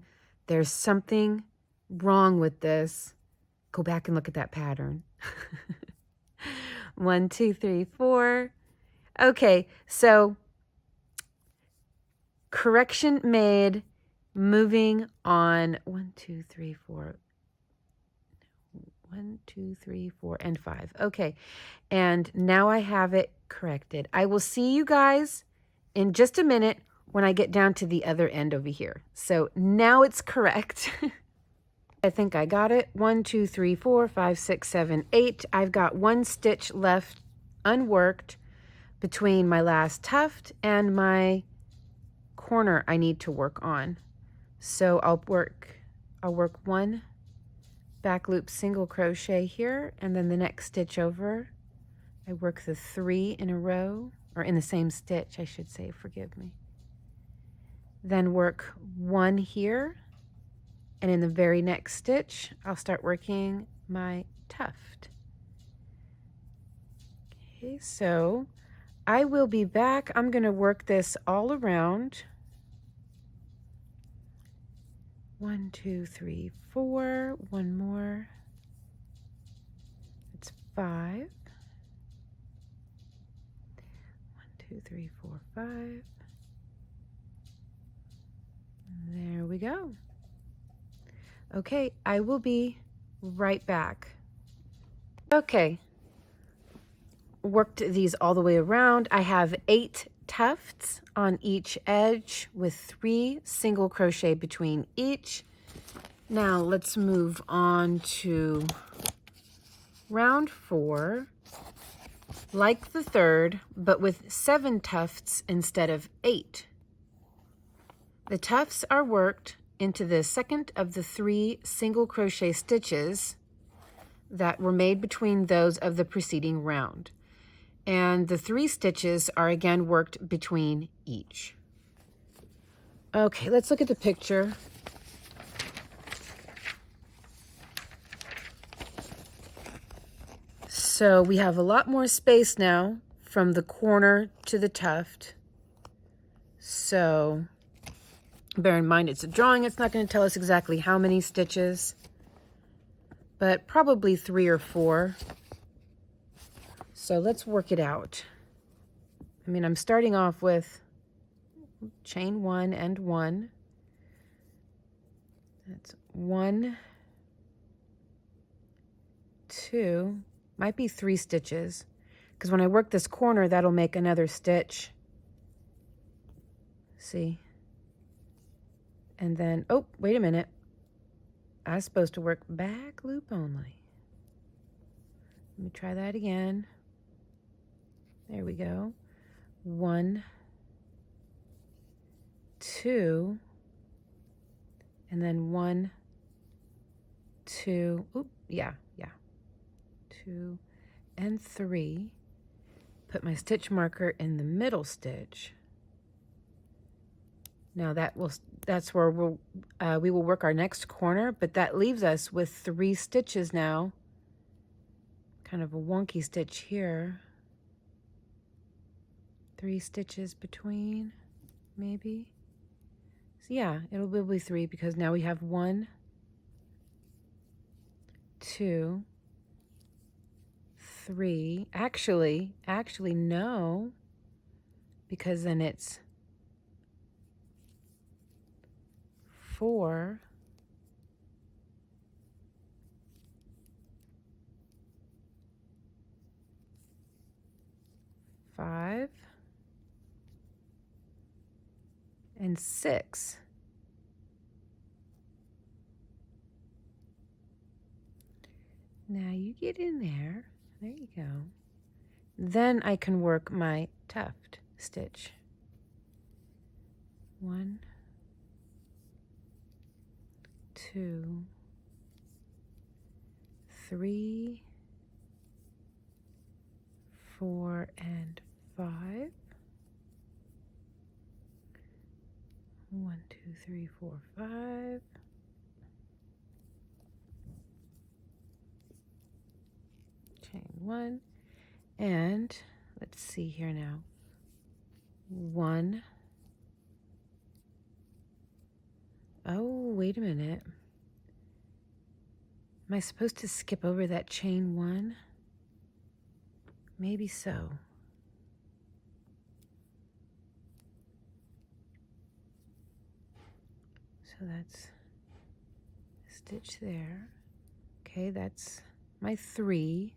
Speaker 1: wrong with this. Go back and look at that pattern. 1, 2, 3, 4. Okay, so correction made. Moving on. 1, 2, 3, 4. 1, 2, 3, 4, and 5. Okay, and now I have it corrected. I will see you guys in just a minute when I get down to the other end over here. So now it's correct. I think I got it. 1, 2, 3, 4, 5, 6, 7, 8. I've got 1 stitch left unworked between my last tuft and my corner I need to work on. So I'll work 1 back loop single crochet here, and then the next stitch over I work the 3 in a row, or in the same stitch I should say, forgive me. Then work 1 here, and in the very next stitch I'll start working my tuft. Okay, so I will be back. I'm going to work this all around. 1, 2, 3, 4. One more. It's 5. 1, 2, 3, 4, 5. There we go. Okay, I will be right back. Okay, worked these all the way around. I have 8 tufts on each edge with 3 single crochet between each. Now let's move on to round 4, like the third, but with 7 tufts instead of 8. The tufts are worked into the second of the 3 single crochet stitches that were made between those of the preceding round. And the 3 stitches are again worked between each. Okay, let's look at the picture. So we have a lot more space now from the corner to the tuft. So bear in mind it's a drawing. It's not going to tell us exactly how many stitches, but probably 3 or 4. So let's work it out. I mean, I'm starting off with chain 1 and 1. That's 1, 2, might be 3 stitches, because when I work this corner, that'll make another stitch. See? And then, oh, wait a minute. I was supposed to work back loop only. Let me try that again. There we go. 1, 2, and then 1, 2, oop, yeah, 2 and 3. Put my stitch marker in the middle stitch. Now that's where we will work our next corner, but that leaves us with 3 stitches now. Kind of a wonky stitch here. 3 stitches between, maybe. So yeah, it'll be 3 because now we have 1, 2, 3. Actually no, because then it's 4, 5, and 6. Now you get in there. There you go. Then I can work my tuft stitch. 1, 2, 3, 4, and 5. 1, 2, 3, 4, 5. Chain 1, and let's see here now. 1. Oh, wait a minute. Am I supposed to skip over that chain 1? Maybe so. So that's a stitch there. Okay, that's my 3,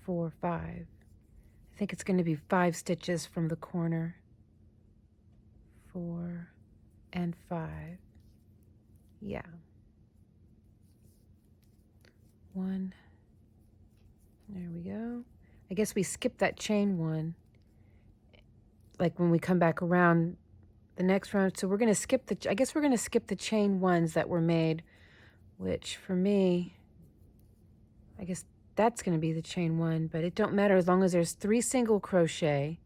Speaker 1: 4, 5. I think it's going to be 5 stitches from the corner. 4 and 5. Yeah. 1. There we go. I guess we skipped that chain 1. Like when we come back around the next round. So we're going to skip I guess we're going to skip the chain 1s that were made, which for me, I guess that's going to be the chain 1, but it don't matter as long as there's 3 single crochet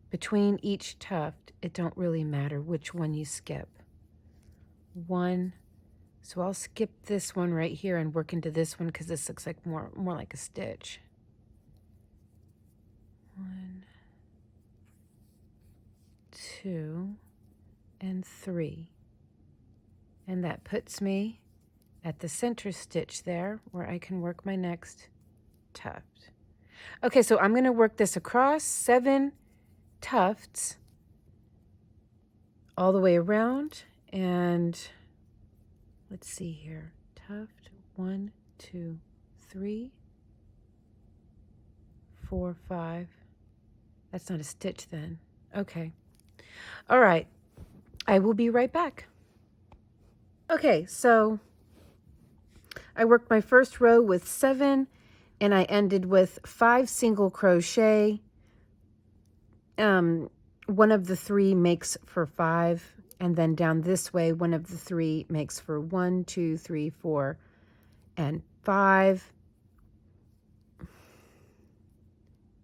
Speaker 1: between each tuft. It don't really matter which one you skip. 1. So I'll skip this one right here and work into this one because this looks like more like a stitch. 1, 2, and 3. And that puts me at the center stitch there where I can work my next tuft. Okay, so I'm going to work this across 7 tufts all the way around, and let's see here. Tuft 1, 2, 3, 4, 5. That's not a stitch then. Okay. All right. I will be right back. Okay, so I worked my first row with 7 and I ended with 5 single crochet. One of the 3 makes for 5, and then down this way one of the 3 makes for 1, 2, 3, 4, and 5.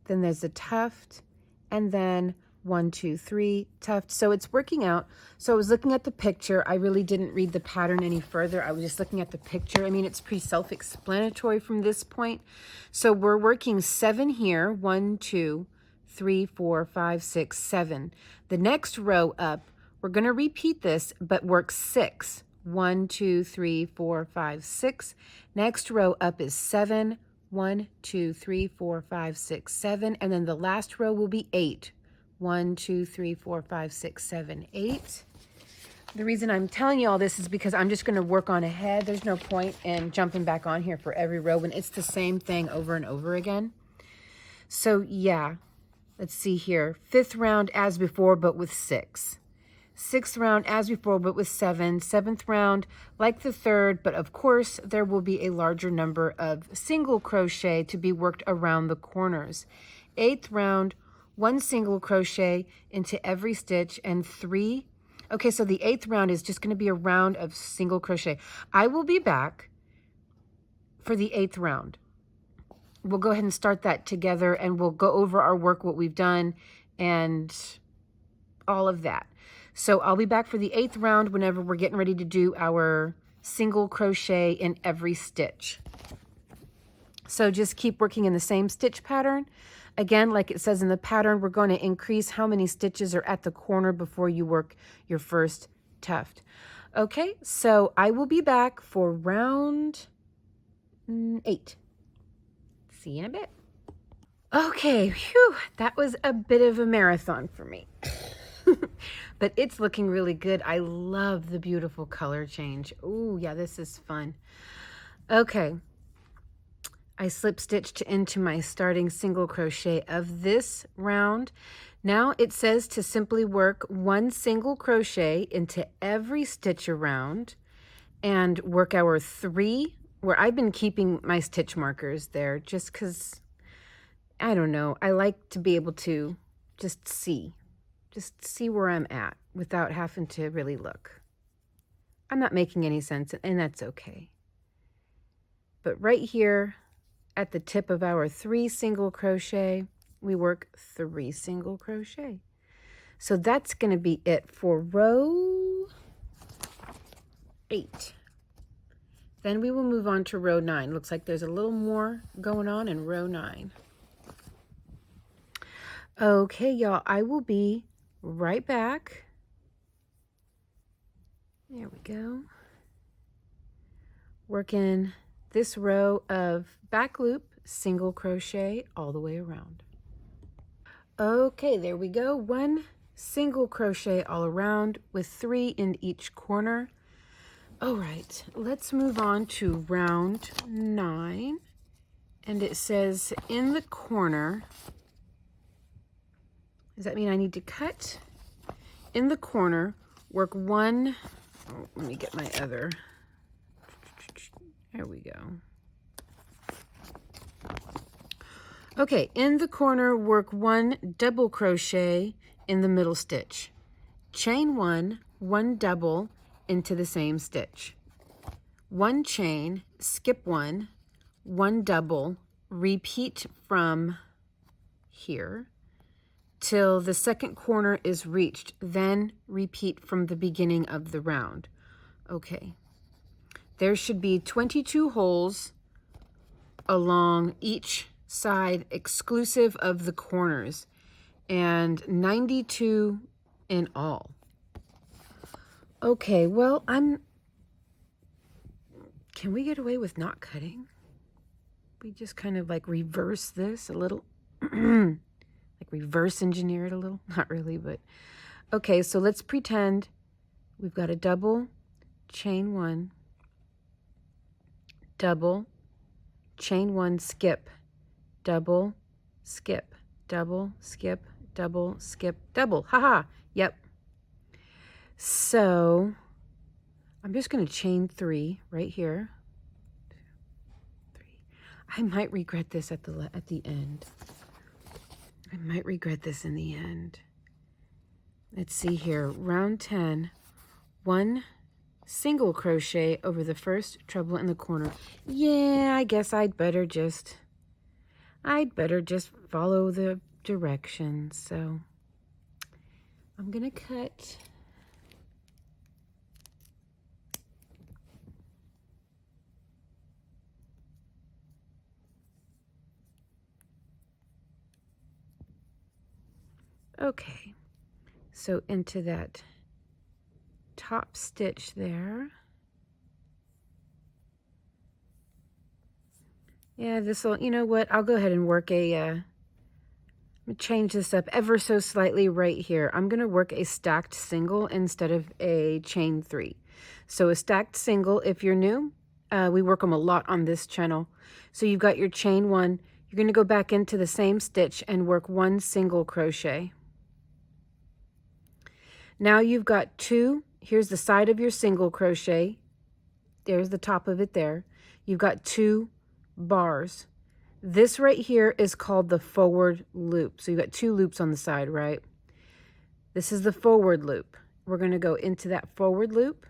Speaker 1: Then there's a tuft, and then 1, 2, 3 tuft. So it's working out. So I was looking at the picture. I really didn't read the pattern any further. I was just looking at the picture. I mean, it's pretty self-explanatory from this point. So we're working 7 here. 1, 2, 3, 4, 5, 6, 7. The next row up, we're going to repeat this, but work 6. 1, 2, 3, 4, 5, 6. Next row up is 7. 1, 2, 3, 4, 5, 6, 7. And then the last row will be 8. 1, 2, 3, 4, 5, 6, 7, 8. The reason I'm telling you all this is because I'm just going to work on ahead. There's no point in jumping back on here for every row when it's the same thing over and over again. So yeah, let's see here. 5th round as before, but with 6. 6th round as before, but with 7. 7th round like the 3rd, but of course there will be a larger number of single crochet to be worked around the corners. 8th round, 1 single crochet into every stitch and 3. Okay, so the 8th round is just going to be a round of single crochet. I will be back for the 8th round. We'll go ahead and start that together, and we'll go over our work, what we've done, and all of that. So I'll be back for the 8th round whenever we're getting ready to do our single crochet in every stitch. So just keep working in the same stitch pattern. Again, like it says in the pattern, we're going to increase how many stitches are at the corner before you work your first tuft. Okay, so I will be back for round 8. See you in a bit. Okay, whew, that was a bit of a marathon for me. But it's looking really good. I love the beautiful color change. Oh, yeah, this is fun. Okay. I slip stitched into my starting single crochet of this round. Now it says to simply work 1 single crochet into every stitch around and work our 3, where I've been keeping my stitch markers there just because, I don't know, I like to be able to just see where I'm at without having to really look. I'm not making any sense, and that's okay. But right here at the tip of our 3 single crochet, we work 3 single crochet. So that's going to be it for row 8. Then we will move on to row 9. Looks like there's a little more going on in row 9. Okay, y'all, I will be right back. There we go. Working this row of back loop single crochet all the way around. Okay, there we go. 1 single crochet all around with 3 in each corner. All right, let's move on to round 9. And it says in the corner, does that mean I need to cut? In the corner, work 1, oh, let me get my other, there we go. Okay, in the corner, work 1 double crochet in the middle stitch. Chain 1, 1 double into the same stitch. 1 chain, skip 1, 1 double, repeat from here till the second corner is reached, then repeat from the beginning of the round. Okay, there should be 22 holes along each side exclusive of the corners and 92 in all. Okay, well, can we get away with not cutting? We just kind of like reverse this a little, like reverse engineer it a little, not really, but okay, so let's pretend we've got a double, chain 1, double, chain 1, skip, double, skip, double, skip, double, skip, double. Haha, yep. So I'm just going to chain 3 right here. 2, 3. I might regret this at the end. I might regret this in the end. Let's see here. Round 10, 1 single crochet over the first treble in the corner. Yeah, I guess I'd better just follow the directions. So I'm gonna cut. Okay, so into that top stitch there. Yeah, this'll, you know what, I'll go ahead and work change this up ever so slightly right here. I'm gonna work a stacked single instead of a chain 3. So a stacked single, if you're new, we work them a lot on this channel. So you've got your chain 1, you're gonna go back into the same stitch and work 1 single crochet. Now you've got 2, here's the side of your single crochet. There's the top of it there. You've got 2 bars. This right here is called the forward loop. So you've got 2 loops on the side, right? This is the forward loop. We're going to go into that forward loop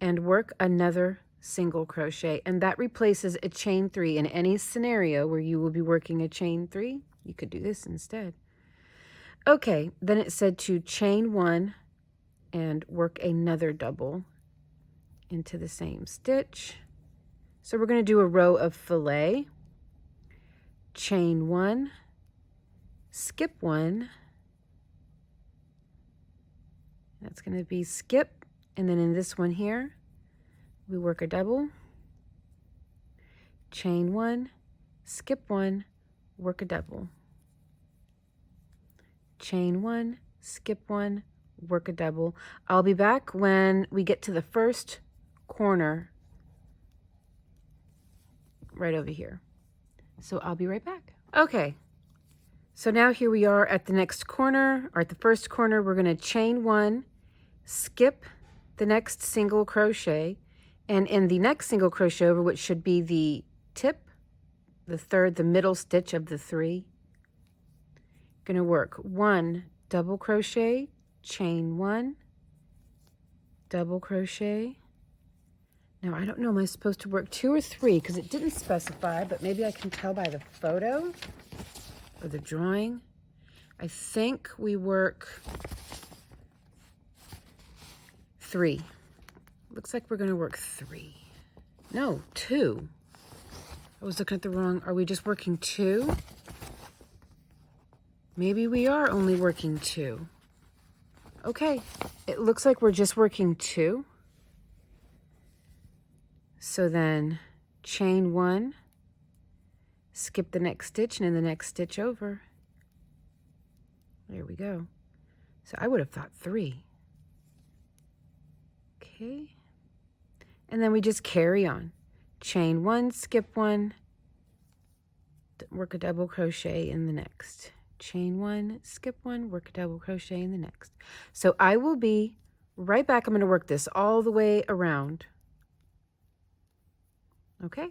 Speaker 1: and work another single crochet. And that replaces a chain 3. In any scenario where you will be working a chain 3, you could do this instead. Okay, then it said to chain 1 and work another double into the same stitch. So we're going to do a row of fillet, chain 1, skip 1, that's going to be skip, and then in this one here, we work a double, chain 1, skip 1, work a double, chain 1, skip 1, work a double. I'll be back when we get to the first corner right over here. So I'll be right back. Okay, so now here we are at the next corner, or at the first corner. We're going to chain 1, skip the next single crochet, and in the next single crochet over, which should be the tip, the middle stitch of the 3, going to work 1 double crochet, chain 1, double crochet. Now, I don't know, am I supposed to work 2 or 3? Because it didn't specify, but maybe I can tell by the photo or the drawing. I think we work 3. Looks like we're going to work 3. No, 2. I was looking at the wrong, are we just working 2? Maybe we are only working 2. Okay, it looks like we're just working 2. So then chain 1, skip the next stitch, and in the next stitch over. There we go. So I would have thought 3. Okay. And then we just carry on. Chain 1, skip 1, work a double crochet in the next. Chain 1, skip 1, work a double crochet in the next. So I will be right back. I'm going to work this all the way around. Okay.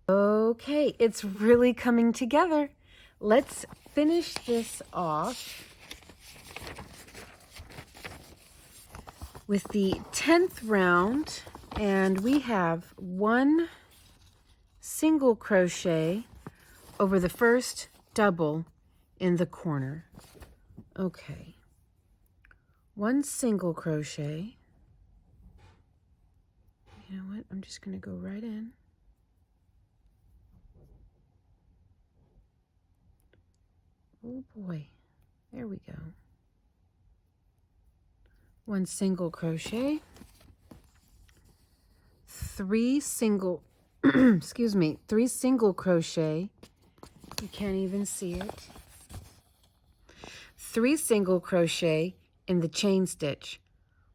Speaker 1: Okay, it's really coming together. Let's finish this off with the 10th round, and we have 1 single crochet over the first double in the corner. Okay, 1 single crochet. You know what? I'm just going to go right in. Oh boy, there we go. 1 single crochet, 3 single, excuse me, 3 single crochet. You can't even see it. 3 single crochet in the chain stitch,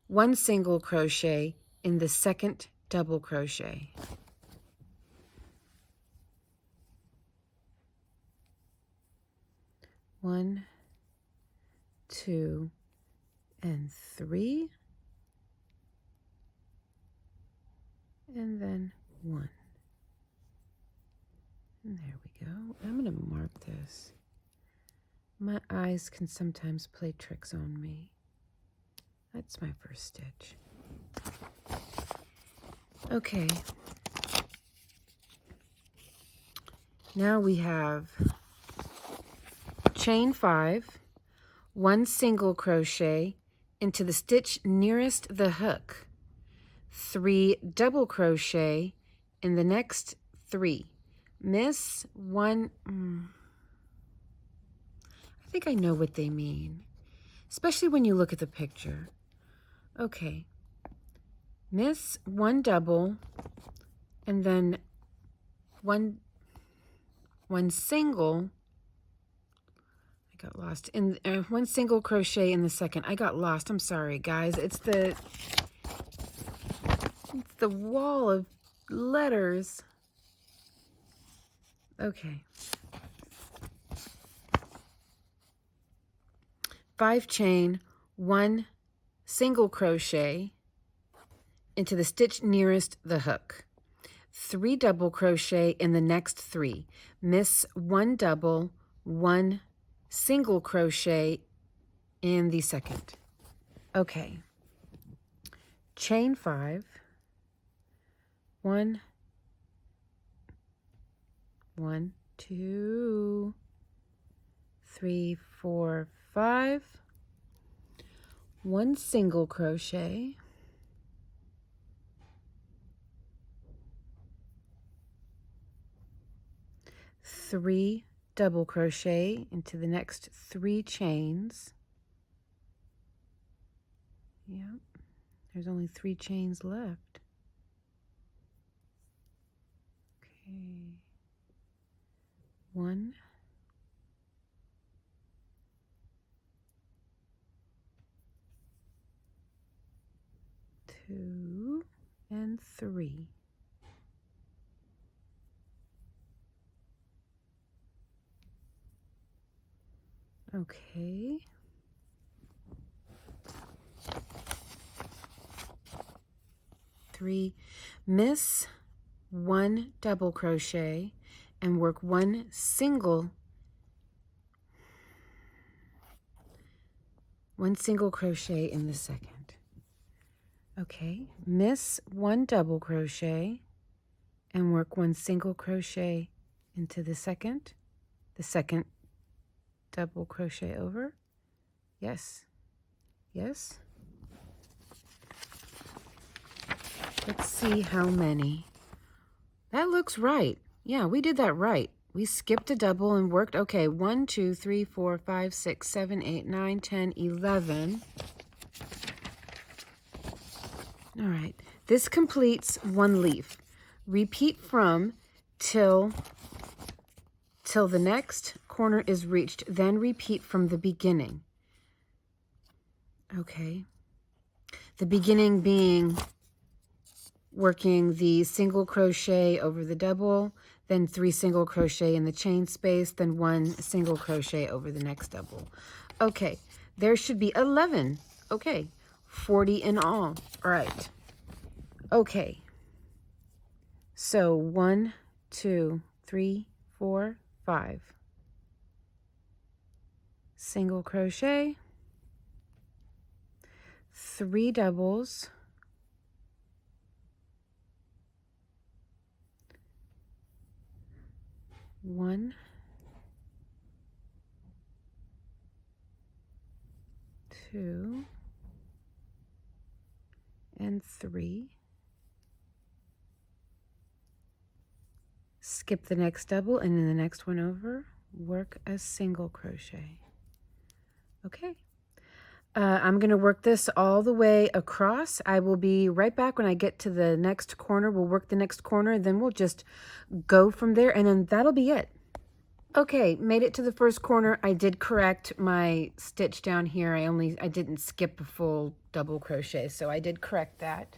Speaker 1: 1 single crochet in the second double crochet. One, 2, and 3, and then 1. And there we go. I'm going to mark this. My eyes can sometimes play tricks on me. That's my first stitch. Okay. Now we have chain 5, 1 single crochet into the stitch nearest the hook, 3 double crochet in the next 3. Miss 1. I think I know what they mean, especially when you look at the picture. Okay. Miss 1 double, and then one single. I got lost in 1 single crochet in the second. I got lost. I'm sorry, guys. It's the wall of letters. Okay. 5 chain, 1 single crochet into the stitch nearest the hook, 3 double crochet in the next 3. Miss 1 double, 1 single crochet in the second. Okay. Chain 5, 1, 2, 3, 4, 5, 1 single crochet, 3 double crochet into the next 3 chains. Yep, there's only 3 chains left. Okay, 1, 2, and 3. Okay. Miss 1 double crochet and work 1 single crochet in the second. Okay, miss 1 double crochet and work 1 single crochet into the second double crochet over. Yes, yes. Let's see how many. That looks right. Yeah, we did that right. We skipped a double and worked. Okay, 1, 2, 3, 4, 5, 6, 7, 8, 9, 10, 11. All right, this completes one leaf. Repeat from till the next corner is reached, then repeat from the beginning. Okay, the beginning being working the single crochet over the double, then 3 single crochet in the chain space, then 1 single crochet over the next double. Okay, there should be 11. Okay, 40 in all. All right. Okay, so 1, 2, 3, 4, 5. Single crochet, 3 doubles, 1, 2, and 3. Skip the next double, and in the next one over, work a single crochet. Okay. I'm going to work this all the way across. I will be right back when I get to the next corner. We'll work the next corner, and then we'll just go from there, and then that'll be it. Okay, made it to the first corner. I did correct my stitch down here. I didn't skip a full double crochet, so I did correct that.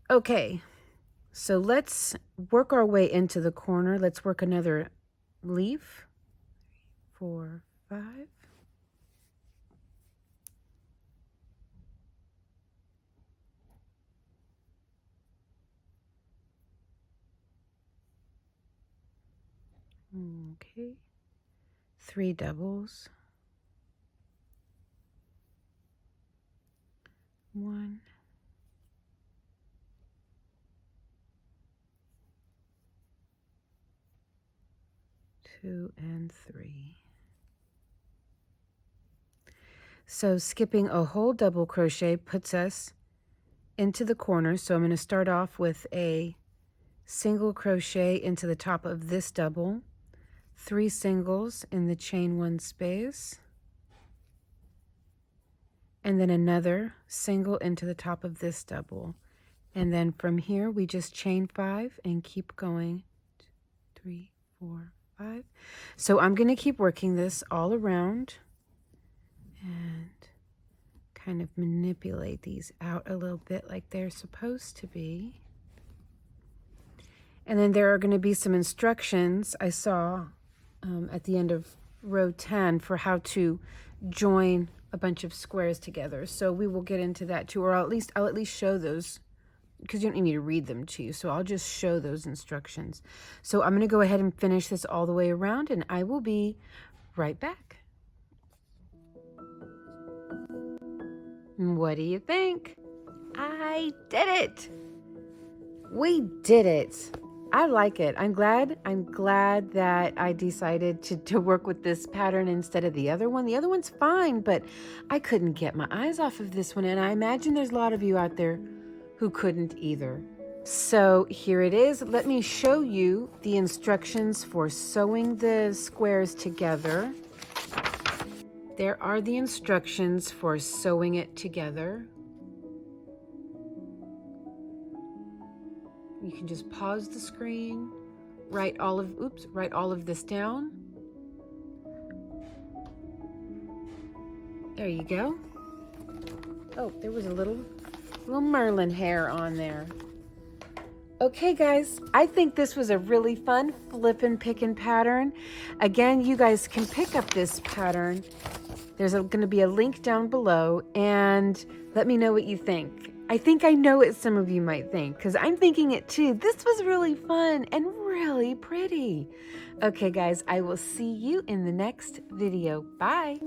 Speaker 1: Okay, so let's work our way into the corner. Let's work another leaf. 4, 5. Okay, 3 doubles, 1, 2, and 3. So skipping a whole double crochet puts us into the corner. So I'm going to start off with a single crochet into the top of this double, 3 singles in the chain 1 space, and then another single into the top of this double. And then from here we just chain 5 and keep going. 3, 4, 5. So I'm going to keep working this all around and kind of manipulate these out a little bit like they're supposed to be. And then there are going to be some instructions I saw at the end of row 10 for how to join a bunch of squares together. So we will get into that too, or I'll at least show those, because you don't need me to read them to you. So I'll just show those instructions. So I'm going to go ahead and finish this all the way around, and I will be right back. What do you think? I did it. We did it. I like it. I'm glad that I decided to work with this pattern instead of the other one. The other one's fine, but I couldn't get my eyes off of this one, and I imagine there's a lot of you out there who couldn't either. So here it is. Let me show you the instructions for sewing the squares together. There are the instructions for sewing it together. You can just pause the screen, write all of this down. There you go. Oh, there was a little Merlin hair on there. Okay, guys, I think this was a really fun flippin' pickin' pattern. Again, you guys can pick up this pattern. There's going to be a link down below, and let me know what you think. I think I know what some of you might think, because I'm thinking it too. This was really fun and really pretty. Okay, guys, I will see you in the next video. Bye.